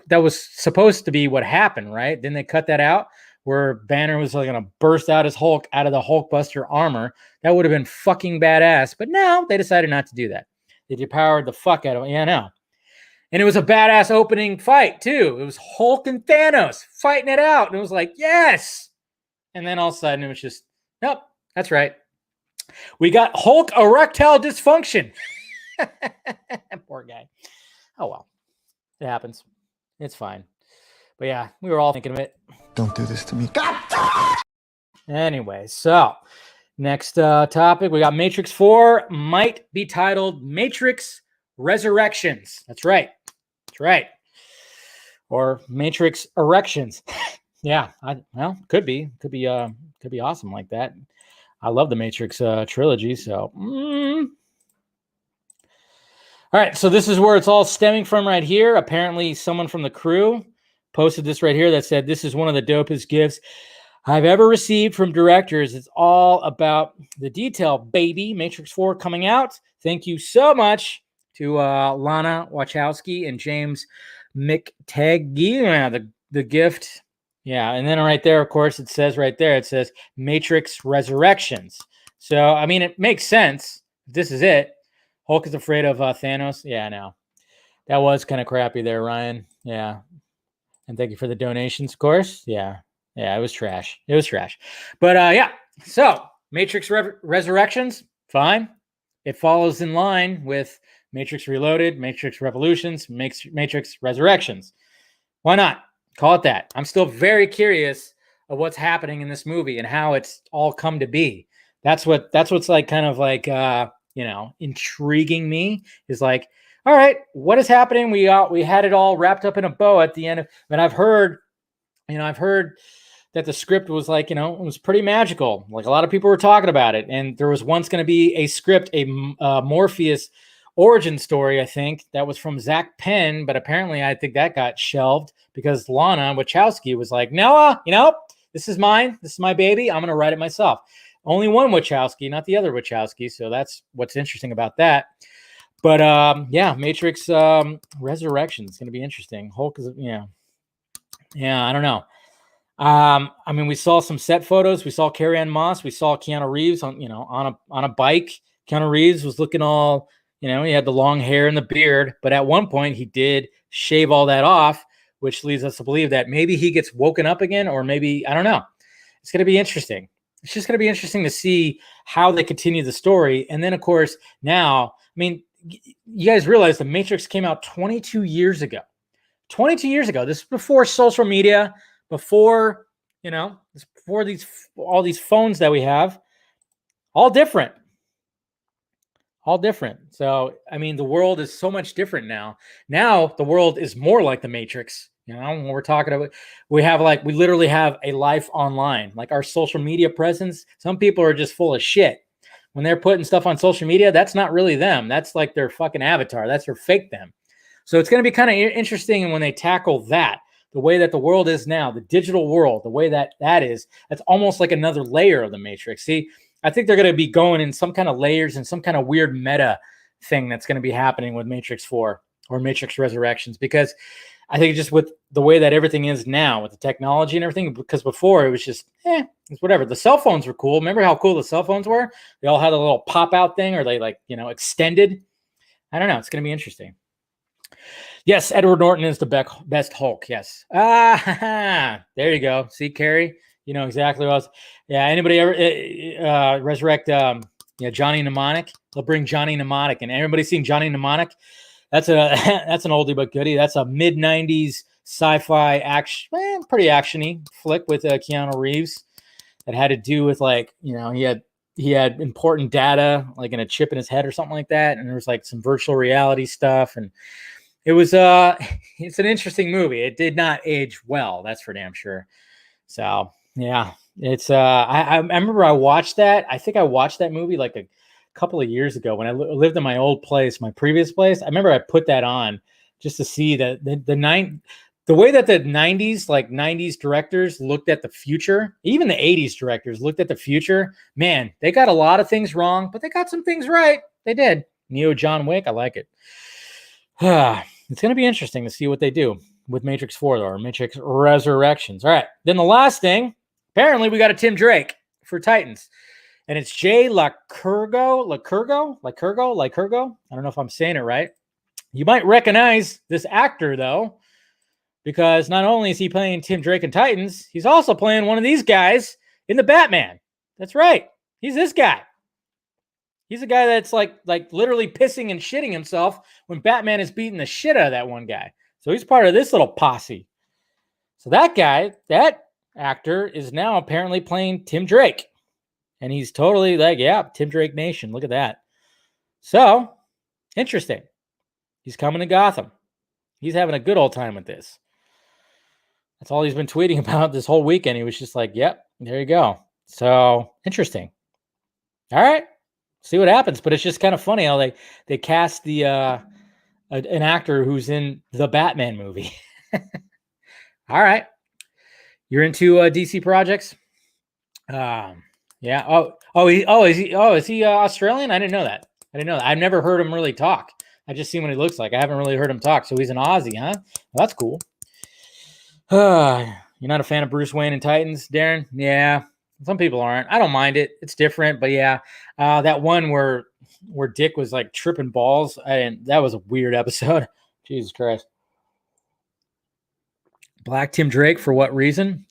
was supposed to be what happened, right? Then they cut that out, where Banner was going to burst out his Hulk out of the Hulkbuster armor. That would have been fucking badass. But no, they decided not to do that. They depowered the fuck out of it. Yeah, no. And it was a badass opening fight, too. It was Hulk and Thanos fighting it out. And it was like, yes. And then all of a sudden, it was just, nope, that's right. We got Hulk erectile dysfunction. Poor guy. Oh, well. It happens. It's fine. But yeah, we were all thinking of it. Don't do this to me. Anyway, so next topic. We got Matrix 4 might be titled Matrix Resurrections. That's right. That's right. Or Matrix Erections. Yeah, could be awesome like that. I love the Matrix trilogy. So, all right. So this is where it's all stemming from right here. Apparently, someone from the crew posted this right here that said, "This is one of the dopest gifts I've ever received from directors. It's all about the detail, baby. Matrix 4 coming out. Thank you so much to Lana Wachowski and James McTaggy. The gift." Yeah, and then right there, of course, it says right there, it says Matrix Resurrections. So, I mean, it makes sense. This is it. Hulk is afraid of Thanos. Yeah, no. That was kind of crappy there, Ryan. Yeah. And thank you for the donations, of course. Yeah. Yeah, it was trash. It was trash. But yeah, so Matrix Resurrections, fine. It follows in line with Matrix Reloaded, Matrix Revolutions, Matrix Resurrections. Why not? Call it that. I'm still very curious of what's happening in this movie and how it's all come to be. That's what's like kind of like intriguing me is like, all right, what is happening? We had it all wrapped up in a bow at the end of, and I've heard that the script was like, it was pretty magical. Like a lot of people were talking about it. And there was once going to be a script, a Morpheus origin story, I think, that was from Zack Penn, but apparently I think that got shelved because Lana Wachowski was like, no, this is mine. This is my baby. I'm going to write it myself. Only one Wachowski, not the other Wachowski. So that's what's interesting about that. But yeah, Matrix Resurrection is going to be interesting. Hulk is, yeah, I don't know. I mean, we saw some set photos. We saw Carrie-Anne Moss. We saw Keanu Reeves on a bike. Keanu Reeves was looking all, he had the long hair and the beard, but at one point he did shave all that off, which leads us to believe that maybe he gets woken up again, or maybe, I don't know. It's going to be interesting. It's just going to be interesting to see how they continue the story. And then, of course, now, I mean, you guys realize the Matrix came out 22 years ago. 22 years ago. This is before social media, before all these phones that we have. All different. So, I mean, the world is so much different now. Now the world is more like the Matrix. When we're talking about, we literally have a life online, like our social media presence. Some people are just full of shit. When they're putting stuff on social media, that's not really them. That's like their fucking avatar. That's their fake them. So it's going to be kind of interesting when they tackle that, the way that the world is now, the digital world, the way that is, that's almost like another layer of the Matrix. See, I think they're going to be going in some kind of layers and some kind of weird meta thing that's going to be happening with Matrix 4 or Matrix Resurrections, because I think just with the way that everything is now with the technology and everything, because before it was just, it's whatever. The cell phones were cool. Remember how cool the cell phones were? They all had a little pop out thing, or they extended. I don't know. It's going to be interesting. Yes, Edward Norton is the best Hulk. Yes. There you go. See, Carrie, you know exactly what I was. Yeah. Anybody ever resurrect Johnny Mnemonic? They'll bring Johnny Mnemonic, and everybody seen Johnny Mnemonic. That's an oldie but goodie. That's a mid-90s sci-fi action, pretty actiony flick with Keanu Reeves that had to do with he had important data like in a chip in his head or something like that, and there was like some virtual reality stuff, and it was it's an interesting movie. It did not age well, that's for damn sure. So yeah, it's I remember I watched that. I think I watched that movie like a couple of years ago when I lived in my old place, my previous place. I remember I put that on just to see that the way that the 90s directors looked at the future, even the 80s directors looked at the future. Man, they got a lot of things wrong, but they got some things right. They did. Neo John Wick, I like it. It's going to be interesting to see what they do with Matrix 4 or Matrix Resurrections. All right. Then the last thing, apparently we got a Tim Drake for Titans. And it's Jay Lycurgo. I don't know if I'm saying it right. You might recognize this actor, though, because not only is he playing Tim Drake in Titans, he's also playing one of these guys in the Batman. That's right. He's this guy. He's a guy that's like literally pissing and shitting himself when Batman is beating the shit out of that one guy. So he's part of this little posse. So that guy, that actor, is now apparently playing Tim Drake. And he's totally like, yeah, Tim Drake Nation. Look at that. So, interesting. He's coming to Gotham. He's having a good old time with this. That's all he's been tweeting about this whole weekend. He was just like, yep, there you go. So, interesting. All right. See what happens. But it's just kind of funny how they cast the an actor who's in the Batman movie. All right. You're into DC projects? Yeah. Is he Australian? I didn't know that. I've never heard him really talk. I just see what he looks like. I haven't really heard him talk. So he's an Aussie, huh? Well, that's cool. You're not a fan of Bruce Wayne and Titans, Darren? Yeah. Some people aren't. I don't mind it. It's different, but yeah. That one where Dick was like tripping balls, that was a weird episode. Jesus Christ. Black Tim Drake, for what reason?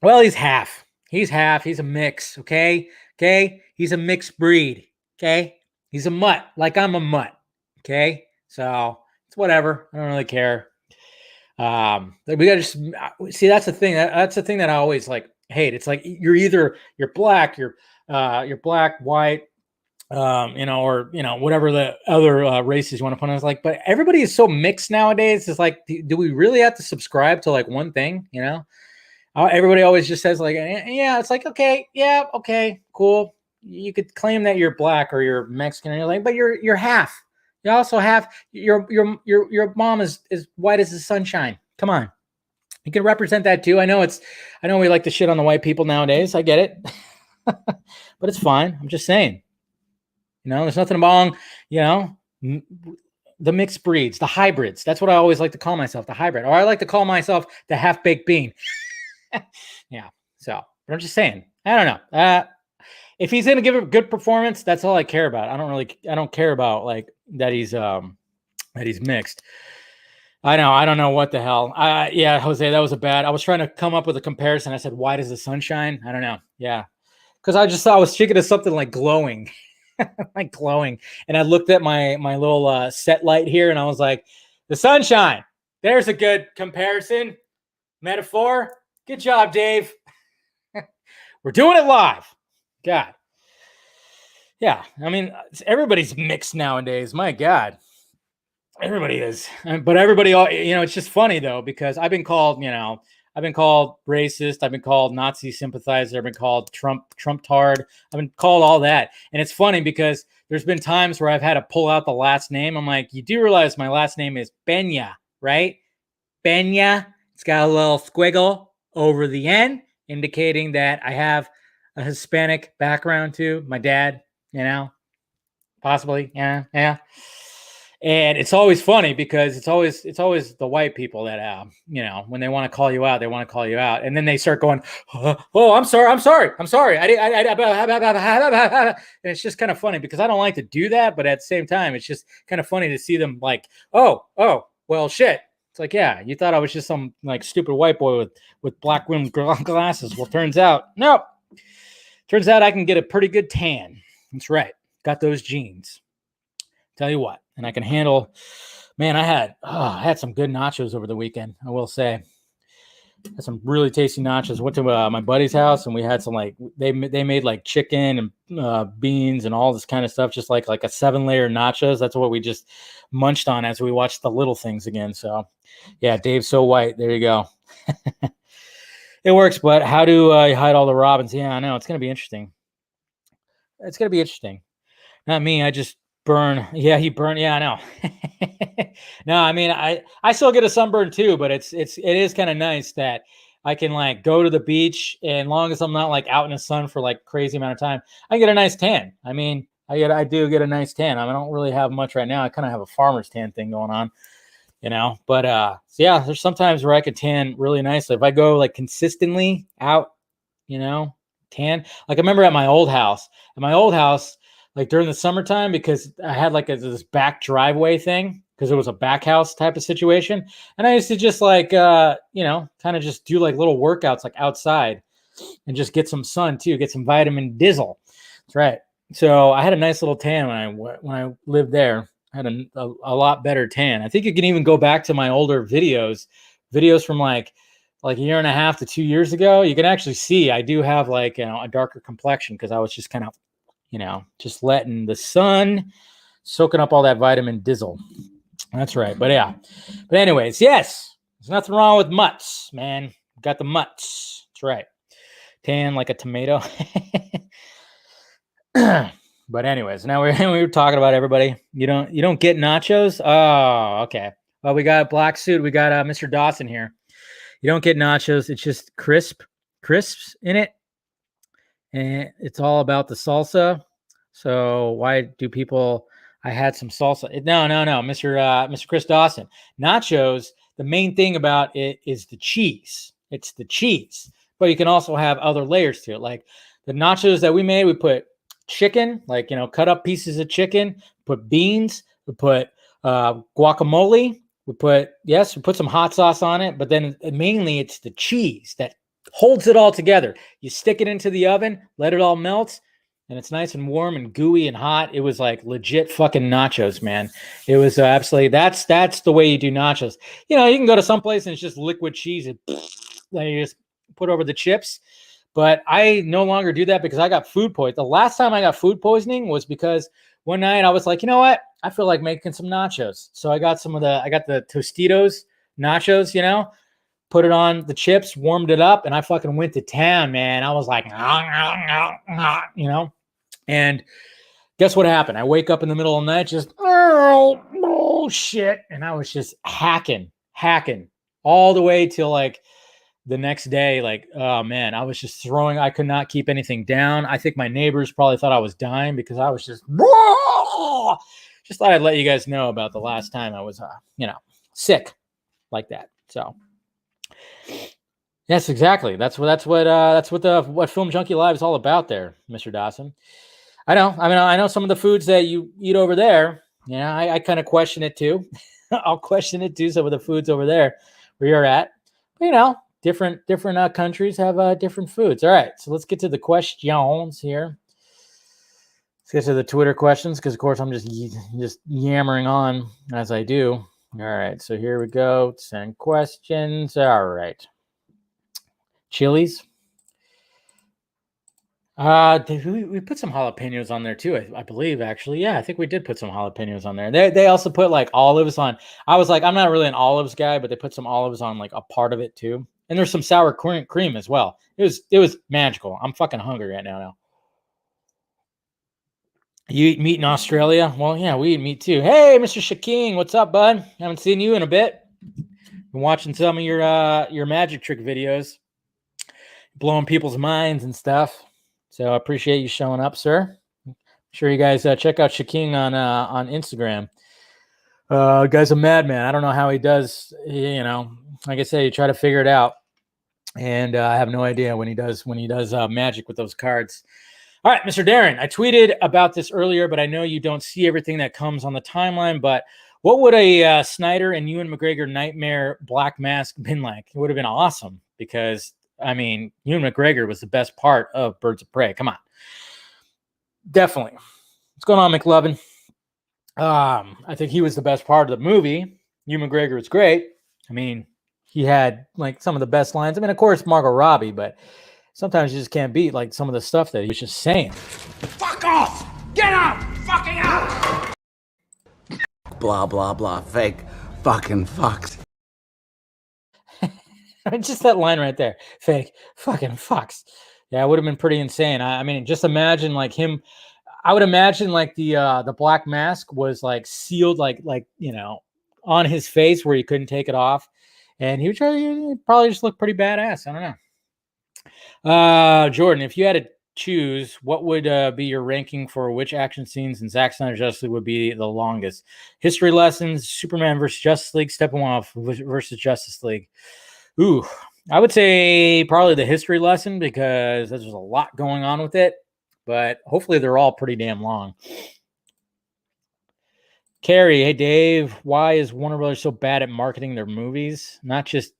Well, he's half. He's a mix, okay? He's a mixed breed, okay? He's a mutt, like I'm a mutt, okay? So it's whatever. I don't really care. We gotta just see. That's the thing. That's the thing that I always like hate. It's like you're black, you're black, white, or whatever the other races you want to put on. It's like, but everybody is so mixed nowadays. It's like, do we really have to subscribe to like one thing? Everybody always just says like, yeah. It's like, okay, yeah, okay, cool. You could claim that you're black or you're Mexican, and you're like, but you're half. You also have your mom is white as the sunshine. Come on, you can represent that too. I know we like to shit on the white people nowadays. I get it, but it's fine. I'm just saying. There's nothing wrong. The mixed breeds, the hybrids. That's what I always like to call myself, the hybrid, or I like to call myself the half-baked bean. Yeah. So, but I'm just saying. I don't know. If he's going to give a good performance, that's all I care about. I don't care about like that he's mixed. I don't know what the hell. Yeah, Jose, that was I was trying to come up with a comparison. I said, why does the sun shine? I don't know. Yeah. Because I just thought I was thinking of something like glowing. Like glowing. And I looked at my little set light here and I was like, the sunshine. There's a good comparison. Metaphor. Good job, Dave. We're doing it live. God. Yeah. I mean, everybody's mixed nowadays. My God. Everybody is. But everybody, it's just funny though, because I've been called racist. I've been called Nazi sympathizer. I've been called Trump-tard. I've been called all that. And it's funny because there's been times where I've had to pull out the last name. I'm like, you do realize my last name is Benya, right? Benya. It's got a little squiggle over the N, indicating that I have a Hispanic background too. My dad, possibly. Yeah. And it's always funny because it's always the white people that, when they want to call you out, they want to call you out. And then they start going, oh, I'm sorry. And it's just kind of funny because I don't like to do that. But at the same time, it's just kind of funny to see them like, oh, well, shit. It's like, yeah, you thought I was just some like stupid white boy with black rimmed glasses. Well, turns out, nope. Turns out I can get a pretty good tan. That's right. Got those genes. Tell you what. And I can handle, man, I had some good nachos over the weekend, I will say. Had some really tasty nachos. Went to my buddy's house and we had some like, they made like chicken and beans and all this kind of stuff, just like a 7-layer nachos. That's what we just munched on as we watched The Little Things again. So yeah, Dave's so white. There you go. It works, but how do you hide all the Robins? Yeah, I know. It's going to be interesting. Not me. I just burn. Yeah, he burned. Yeah, I know. No, I mean, I still get a sunburn too, but it is kind of nice that I can like go to the beach and long as I'm not like out in the sun for like crazy amount of time, I get a nice tan. I mean, I do get a nice tan. I don't really have much right now. I kind of have a farmer's tan thing going on, but so yeah, there's sometimes where I could tan really nicely. If I go like consistently out, tan, like I remember at my old house, like during the summertime, because I had like this back driveway thing, because it was a back house type of situation. And I used to just like, kind of just do like little workouts like outside and just get some sun too, get some vitamin dizzle. That's right. So I had a nice little tan when I lived there. I had a lot better tan. I think you can even go back to my older videos from like a year and a half to 2 years ago. You can actually see I do have like, a darker complexion because I was just kind of, just letting the sun soaking up all that vitamin dizzle. That's right. But yeah. But anyways, yes, there's nothing wrong with mutts, man. Got the mutts. That's right. Tan like a tomato. But anyways, now we were talking about everybody. You don't get nachos? Oh, okay. Well, we got a black suit. We got Mr. Dawson here. You don't get nachos. It's just crisps in it. And it's all about the salsa. So why do people... I had some salsa. No, Mr. Chris Dawson. Nachos, the main thing about it is the cheese. It's the cheese. But you can also have other layers to it. Like the nachos that we made, we put chicken, like, cut up pieces of chicken, put beans, we put guacamole, we put some hot sauce on it, but then mainly it's the cheese that holds it all together. You stick it into the oven, let it all melt, and it's nice and warm and gooey and hot. It was like legit fucking nachos, man. It was absolutely, that's the way you do nachos. You can go to some place and it's just liquid cheese and you just put over the chips. But I no longer do that because I got food poisoning. The last time I got food poisoning was because one night I was like, you know what? I feel like making some nachos. So I got the Tostitos nachos, put it on the chips, warmed it up, and I fucking went to town, man. I was like, and guess what happened? I wake up in the middle of the night, just, oh shit. And I was just hacking all the way till like the next day. Like, oh man, I was just I could not keep anything down. I think my neighbors probably thought I was dying because I was just thought I'd let you guys know about the last time I was, sick like that. So yes, exactly. That's what Film Junkie Live is all about there, Mr. Dawson. I know some of the foods that you eat over there. I kind of question it too. I'll question it too. Some of the foods over there where you're at, but, different countries have different foods. All right, so let's get to the questions here. Let's get to the Twitter questions because, of course, I'm just yammering on as I do. All right, so here we go. Send questions. All right. Chilies. We put some jalapenos on there too, I believe, actually. Yeah, I think we did put some jalapenos on there. They also put like olives on. I was like, I'm not really an olives guy, but they put some olives on like a part of it too. And there's some sour cream as well. It was magical. I'm fucking hungry right now. You eat meat in Australia? Well, yeah, we eat meat too. Hey, Mr. Shaking, what's up, bud? Haven't seen you in a bit. Been watching some of your magic trick videos, blowing people's minds and stuff. So I appreciate you showing up, sir. I'm sure you guys check out Shaking on Instagram. Guy's a madman. I don't know how he does. Like I say, you try to figure it out, and I have no idea when he does magic with those cards. All right, Mr. Darren, I tweeted about this earlier, but I know you don't see everything that comes on the timeline. But what would a Snyder and Ewan McGregor nightmare Black Mask been like? It would have been awesome because, Ewan McGregor was the best part of Birds of Prey. Come on. Definitely. What's going on, McLovin? I think he was the best part of the movie. Ewan McGregor was great. He had like some of the best lines. Of course, Margot Robbie, but sometimes you just can't beat like some of the stuff that he was just saying. Fuck off! Get out! Fucking out! Blah, blah, blah. Fake fucking fucks. Just that line right there. Fake fucking fucks. Yeah, it would have been pretty insane. Just imagine like him. I would imagine like the Black Mask was like sealed like on his face where he couldn't take it off. And he would probably just look pretty badass. I don't know. Jordan, if you had to choose, what would be your ranking for which action scenes in Zack Snyder's Justice League would be the longest? History lessons, Superman versus Justice League, Steppenwolf versus Justice League. Ooh, I would say probably the history lesson because there's a lot going on with it, but hopefully they're all pretty damn long. Carrie, hey Dave, why is Warner Brothers so bad at marketing their movies? Not just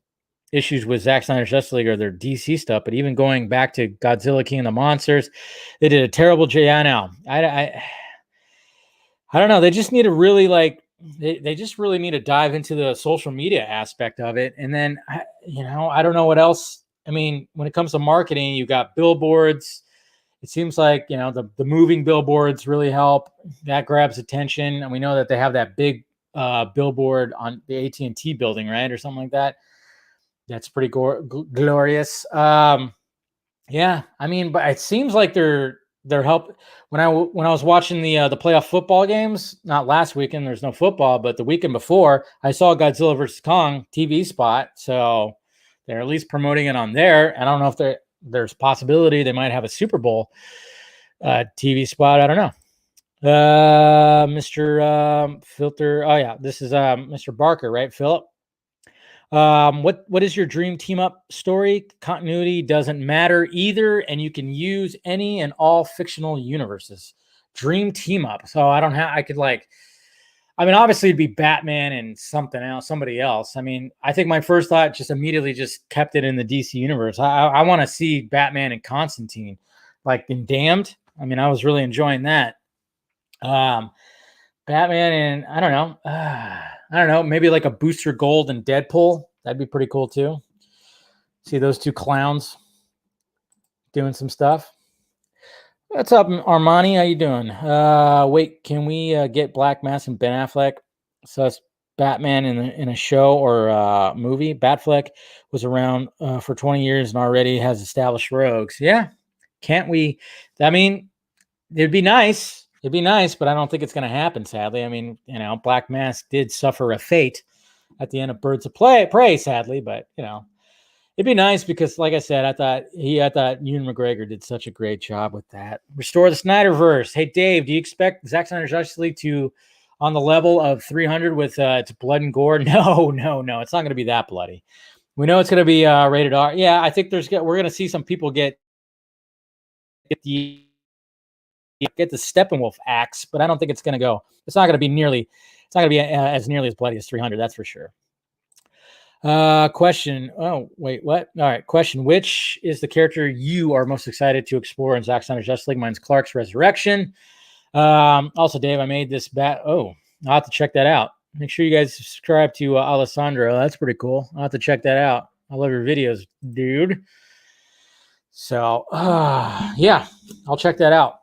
issues with Zack Snyder's Justice League or their DC stuff, but even going back to Godzilla, King of the Monsters, they did a terrible job. Yeah, I know. I don't know. They just need to really they just really need to dive into the social media aspect of it. And then, I don't know what else. I mean, when it comes to marketing, you got billboards. It seems like, the moving billboards really help. That grabs attention. And we know that they have that big billboard on the AT&T building, right? Or something like that. That's pretty glorious. Yeah, I mean, but it seems like they're help. When I was watching the playoff football games, not last weekend, there's no football, but the weekend before, I saw Godzilla versus Kong TV spot. So they're at least promoting it on there. I don't know if there's possibility they might have a Super Bowl TV spot. I don't know. Mr. Filter. Oh yeah, this is Mr. Barker, right, Philip? What is your dream team up story? Continuity doesn't matter either, and you can use any and all fictional universes. Dream team up. So I could obviously it'd be Batman and somebody else. I mean, I think my first thought just immediately just kept it in the DC universe. I want to see Batman and Constantine, like in Damned. I mean, I was really enjoying that. Batman and I don't know, maybe like a Booster Gold and Deadpool. That'd be pretty cool too. See those two clowns doing some stuff. What's up, Armani? How you doing? Wait, can we get Black Mask and Ben Affleck? So that's Batman in a show or movie. Batfleck was around for 20 years and already has established rogues. Yeah, can't we? I mean, it'd be nice. It'd be nice, but I don't think it's going to happen, sadly. I mean, Black Mask did suffer a fate at the end of Birds of Prey, sadly, but, it'd be nice because, like I said, I thought Ewan McGregor did such a great job with that. Restore the Snyderverse. Hey, Dave, do you expect Zack Snyder's Justice League to on the level of 300 with its blood and gore? No. It's not going to be that bloody. We know it's going to be rated R. Yeah, I think we're going to see some people get the Steppenwolf axe, but I don't think it's going to go. It's not going to be as nearly as bloody as 300. That's for sure. Question. Oh, wait, what? All right. Question. Which is the character you are most excited to explore in Zack Snyder's Justice League? Mine's Clark's Resurrection. Also, Dave, I made this I'll have to check that out. Make sure you guys subscribe to Alessandro. That's pretty cool. I'll have to check that out. I love your videos, dude. So, yeah, I'll check that out.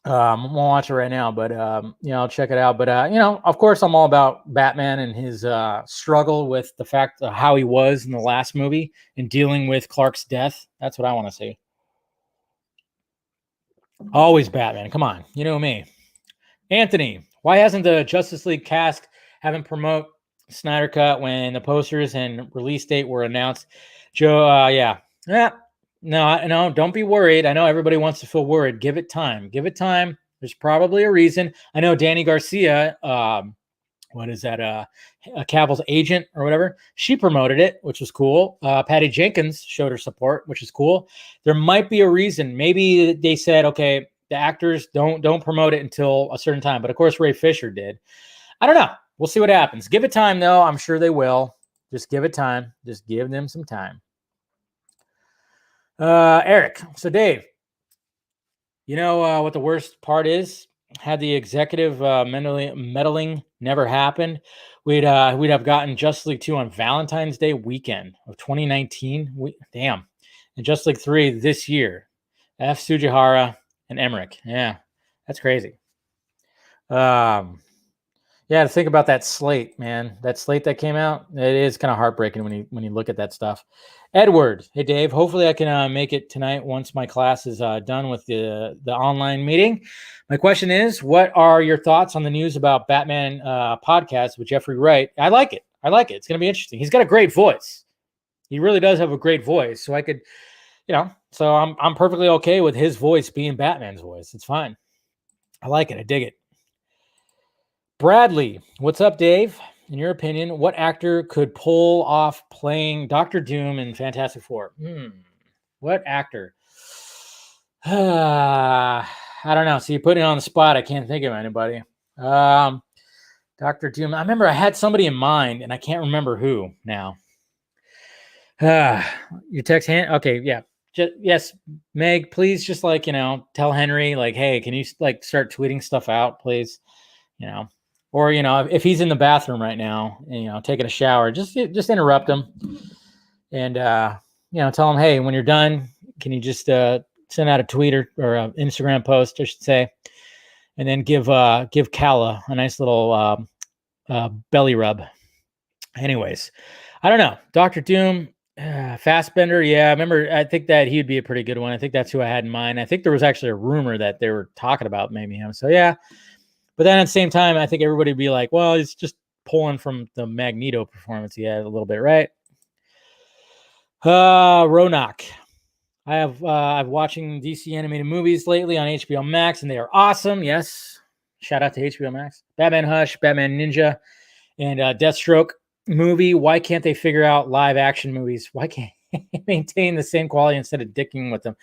I won't watch it right now, but I'll check it out. But of course, I'm all about Batman and his struggle with the fact of how he was in the last movie and dealing with Clark's death. That's what I want to see. Always Batman. Come on, you know me. Anthony, why hasn't the Justice League cast haven't promote Snyder Cut when the posters and release date were announced? Joe, yeah. No, don't be worried. I know everybody wants to feel worried. Give it time. There's probably a reason. I know Danny Garcia, what is that? Cavill's agent or whatever. She promoted it, which was cool. Patty Jenkins showed her support, which is cool. There might be a reason. Maybe they said, okay, the actors don't promote it until a certain time. But of course, Ray Fisher did. I don't know. We'll see what happens. Give it time, though. I'm sure they will. Just give it time. Just give them some time. Eric. So Dave, what the worst part is? Had the executive meddling never happened, we'd have gotten Justice League 2 on Valentine's Day weekend of 2019. Damn. And Justice League 3 this year. F. Sujihara and Emmerich. Yeah, that's crazy. Yeah, to think about that slate, man. That slate that came out, it is kind of heartbreaking when you look at that stuff. Edward, hey Dave. Hopefully I can make it tonight once my class is done with the online meeting. My question is, what are your thoughts on the news about Batman podcast with Jeffrey Wright? I like it. It's going to be interesting. He's got a great voice. He really does have a great voice. So I could, so I'm perfectly okay with his voice being Batman's voice. It's fine. I like it. I dig it. Bradley, what's up, Dave? In your opinion, what actor could pull off playing Dr. Doom in Fantastic Four? What actor? I don't know. So you put it on the spot. I can't think of anybody. Dr. Doom. I remember I had somebody in mind, and I can't remember who now. Your text hand. Okay, yeah. Yes, Meg, please just like, tell Henry, like, hey, can you like start tweeting stuff out, please? Or, if he's in the bathroom right now, and, taking a shower, just interrupt him and, tell him, hey, when you're done, can you just send out a tweet or an Instagram post, I should say, and then give Kala a nice little belly rub. Anyways, I don't know. Dr. Doom, Fassbender. Yeah, I remember. I think that he'd be a pretty good one. I think that's who I had in mind. I think there was actually a rumor that they were talking about maybe him. So yeah, but then at the same time, I think everybody would be like, well, it's just pulling from the Magneto performance he had a little bit, right? Ronak. I've watching DC animated movies lately on HBO Max, and they are awesome. Yes, shout out to HBO Max. Batman Hush, Batman Ninja, and Deathstroke movie. Why can't they figure out live action movies? Why can't they maintain the same quality instead of dicking with them?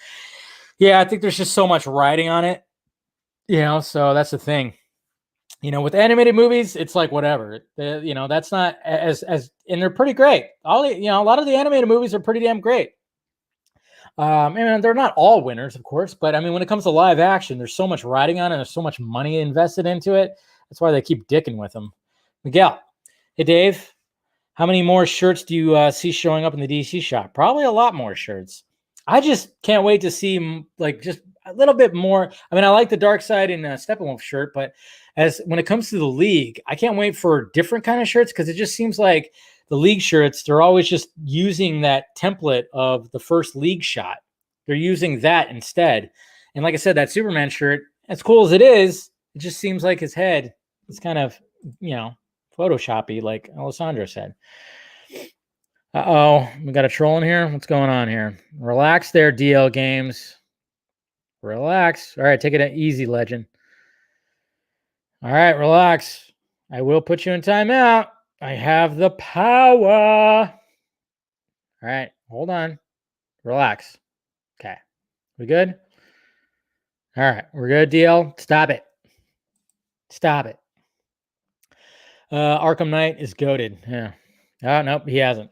Yeah, I think there's just so much riding on it, so that's the thing. With animated movies, it's like whatever. That's not as and they're pretty great. A lot of the animated movies are pretty damn great. And they're not all winners, of course, but I mean, when it comes to live action, there's so much riding on it. There's so much money invested into it. That's why they keep dicking with them. Miguel, hey Dave, how many more shirts do you see showing up in the DC shop? Probably a lot more shirts. I just can't wait to see like just a little bit more. I mean, I like the Darkseid and Steppenwolf shirt, but when it comes to the League, I can't wait for different kind of shirts because it just seems like the League shirts, they're always just using that template of the first League shot. They're using that instead. And like I said, that Superman shirt, as cool as it is, it just seems like his head is kind of, Photoshoppy, like Alessandro said. Uh-oh, we got a troll in here. What's going on here? Relax there, DL Games. Relax. All right, take it easy, legend. All right, relax. I will put you in timeout. I have the power. All right, hold on. Relax. Okay. We good? All right, we're good, DL. Stop it. Stop it. Arkham Knight is goated. Yeah. Oh, nope, he hasn't.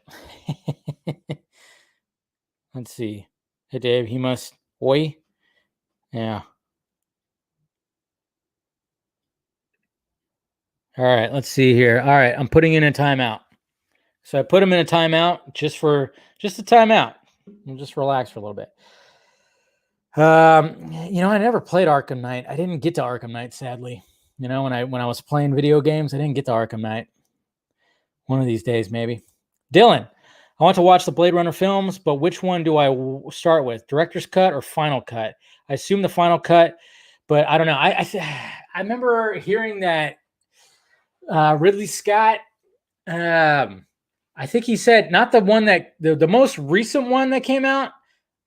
Let's see. Hey, Dave, he must. Oi. Yeah. All right, let's see here. All right, I'm putting in a timeout. So I put him in a timeout just a timeout. And just relax for a little bit. I never played Arkham Knight. I didn't get to Arkham Knight, sadly. When I was playing video games, I didn't get to Arkham Knight. One of these days, maybe. Dylan, I want to watch the Blade Runner films, but which one do I start with? Director's cut or final cut? I assume the final cut, but I don't know. I remember hearing that Ridley Scott, I think he said not the one that the most recent one that came out.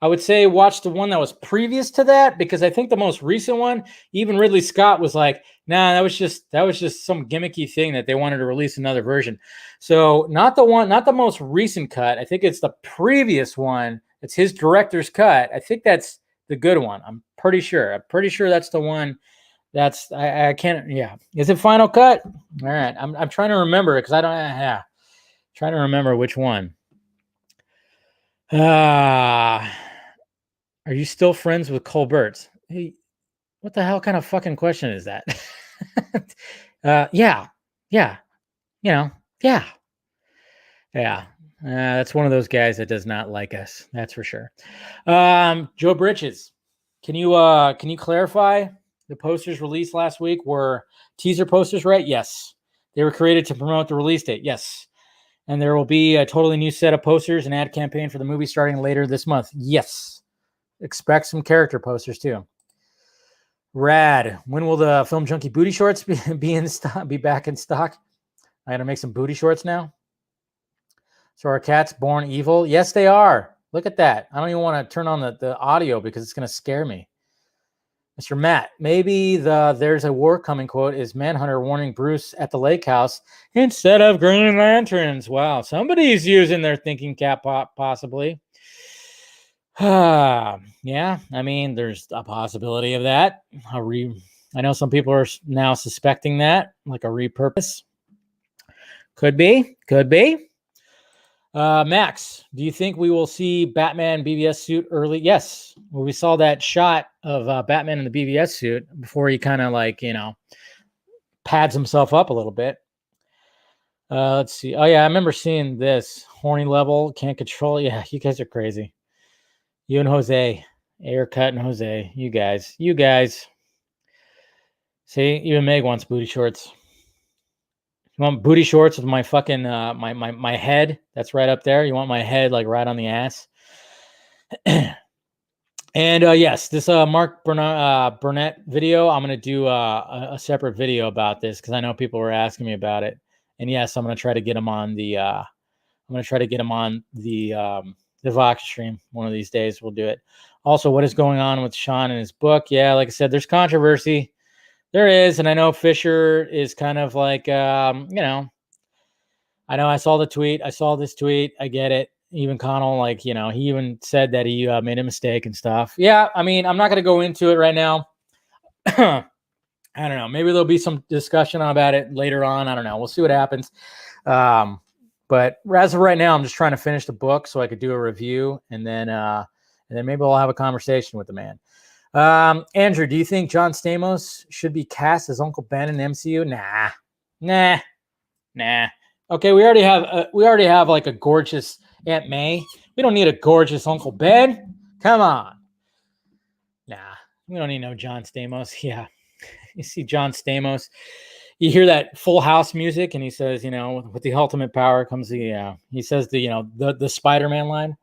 I would say watch the one that was previous to that, because I think the most recent one, even Ridley Scott was like, nah, that was just some gimmicky thing that they wanted to release another version. So not the most recent cut. I think it's the previous one. It's his director's cut. I think that's the good one. I'm pretty sure that's the one. I can't. Yeah. Is it final cut? All right. I'm trying to remember it because I don't. Yeah. Trying to remember which one. Are you still friends with Colbert? Hey, what the hell kind of fucking question is that? Yeah. That's one of those guys that does not like us. That's for sure. Joe Britches, can you clarify? The posters released last week were teaser posters, right? Yes. They were created to promote the release date. Yes. And there will be a totally new set of posters and ad campaign for the movie starting later this month. Yes. Expect some character posters too. Rad. When will the Film Junkie booty shorts be back in stock? I gotta make some booty shorts now. So are cats born evil? Yes, they are. Look at that. I don't even want to turn on the audio because it's gonna scare me. Mr. Matt, maybe the "there's a war coming" quote is Manhunter warning Bruce at the lake house instead of Green Lanterns. Wow, somebody's using their thinking cap possibly. Yeah, I mean, there's a possibility of that. I know some people are now suspecting that, like a repurpose. Could be. Could be. Max, do you think we will see Batman BVS suit early? Yes. Well, we saw that shot of Batman in the BVS suit before he kind of like, pads himself up a little bit. Let's see. Oh, yeah, I remember seeing this. Horny level, can't control. Yeah, you guys are crazy. You and Jose. Aircut and Jose. You guys. See, even Meg wants booty shorts. You want booty shorts with my fucking my head that's right up there? You want my head like right on the ass? And yes, this Mark Burnett video, I'm gonna do a separate video about this because I know people were asking me about it. And yes, I'm gonna try to get him on the the Vox stream one of these days. We'll do it. Also, what is going on with Sean and his book? Yeah, like I said, there's controversy. There is, and I know Fisher is kind of like, I know I saw the tweet. I saw this tweet. I get it. Even Connell, like, he even said that he made a mistake and stuff. Yeah, I mean, I'm not going to go into it right now. I don't know. Maybe there'll be some discussion about it later on. I don't know. We'll see what happens. But as of right now, I'm just trying to finish the book so I could do a review, and then maybe I'll have a conversation with the man. Andrew, do you think John Stamos should be cast as Uncle Ben in the MCU? Nah. Okay, we already have like a gorgeous Aunt May. We don't need a gorgeous Uncle Ben. Come on. Nah, we don't need no John Stamos. Yeah, you see John Stamos, you hear that Full House music, and he says, with the ultimate power comes the, he says the Spider-Man line.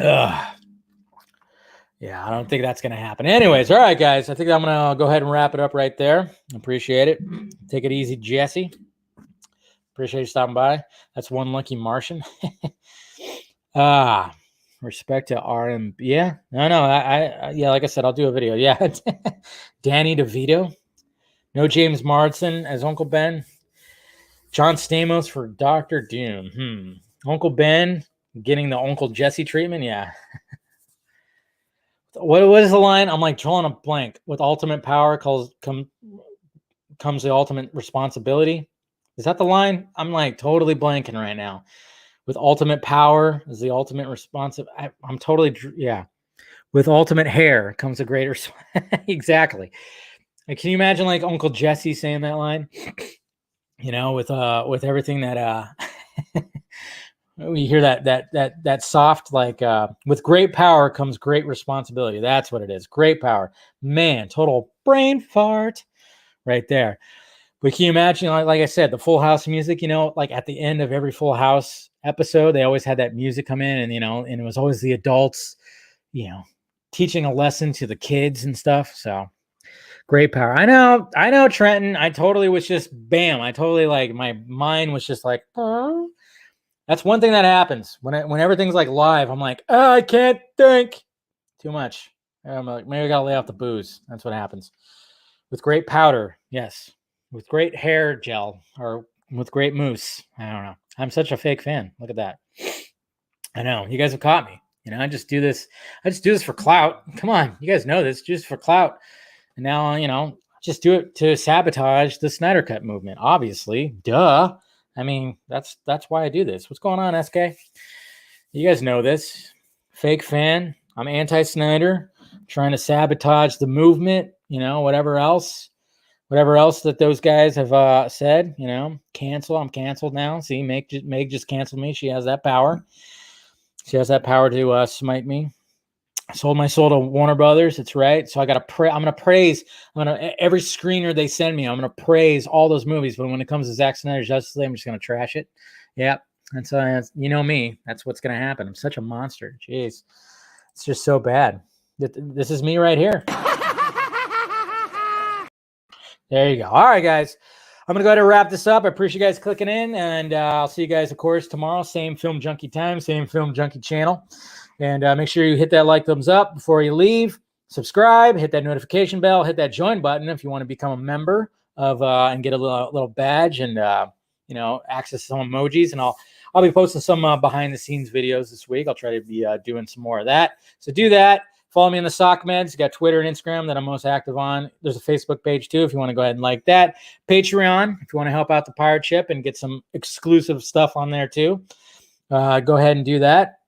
Ugh. Yeah, I don't think that's going to happen. Anyways, all right, guys. I think I'm going to go ahead and wrap it up right there. Appreciate it. Take it easy, Jesse. Appreciate you stopping by. That's one lucky Martian. Respect to RM. Yeah, no. Yeah, like I said, I'll do a video. Yeah, Danny DeVito. No James Marsden as Uncle Ben. John Stamos for Dr. Doom. Uncle Ben getting the Uncle Jesse treatment. Yeah. What is the line? I'm like drawing a blank. With ultimate power comes the ultimate responsibility. Is that the line? I'm like totally blanking right now. With ultimate power is the ultimate responsive. I'm totally, yeah. With ultimate hair comes a greater. Exactly. Like, can you imagine like Uncle Jesse saying that line? With everything that we hear that soft, like, with great power comes great responsibility. That's what it is. Great power. Man, total brain fart right there. But can you imagine, like I said, the Full House music, like at the end of every Full House episode, they always had that music come in, and, and it was always the adults, teaching a lesson to the kids and stuff. So great power. I know, Trenton. I totally was just, bam. I totally, like, my mind was just like, oh. That's one thing that happens when everything's like live. I'm like, I can't think too much. I'm like, maybe I gotta lay off the booze. That's what happens. With great powder, yes. With great hair gel, or with great mousse. I don't know. I'm such a fake fan. Look at that. I know. You guys have caught me. I just do this. I just do this for clout. Come on, you guys know this. Just for clout. And now, just do it to sabotage the Snyder Cut movement. Obviously, duh. I mean, that's why I do this. What's going on, SK? You guys know this. Fake fan. I'm anti-Snyder. Trying to sabotage the movement. Whatever else that those guys have said. Cancel. I'm canceled now. See, Meg just canceled me. She has that power. She has that power to smite me. I sold my soul to Warner Brothers. It's right. So I got to pray. I'm going to praise. Every screener they send me, I'm going to praise all those movies. But when it comes to Zack Snyder's Justice League, I'm just going to trash it. Yep. And so, me. That's what's going to happen. I'm such a monster. Jeez. It's just so bad. This is me right here. There you go. All right, guys. I'm going to go ahead and wrap this up. I appreciate you guys clicking in. And I'll see you guys, of course, tomorrow. Same Film Junkie time. Same Film Junkie channel. And make sure you hit that like, thumbs up before you leave. Subscribe, hit that notification bell, hit that join button if you want to become a member of and get a little badge and access some emojis. And I'll be posting some behind the scenes videos this week. I'll try to be doing some more of that. So do that. Follow me in the Sock Meds. Got Twitter and Instagram that I'm most active on. There's a Facebook page too if you want to go ahead and like that. Patreon if you want to help out the pirate ship and get some exclusive stuff on there too. Go ahead and do that.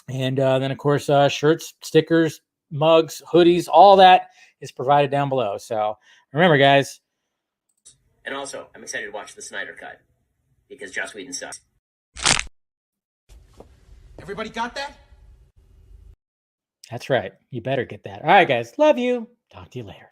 And then of course shirts, stickers, mugs, hoodies, all that is provided down below. So remember, guys. And also, I'm excited to watch the Snyder Cut because Joss Whedon sucks. Everybody got that? That's right. You better get that. All right, guys. Love you. Talk to you later.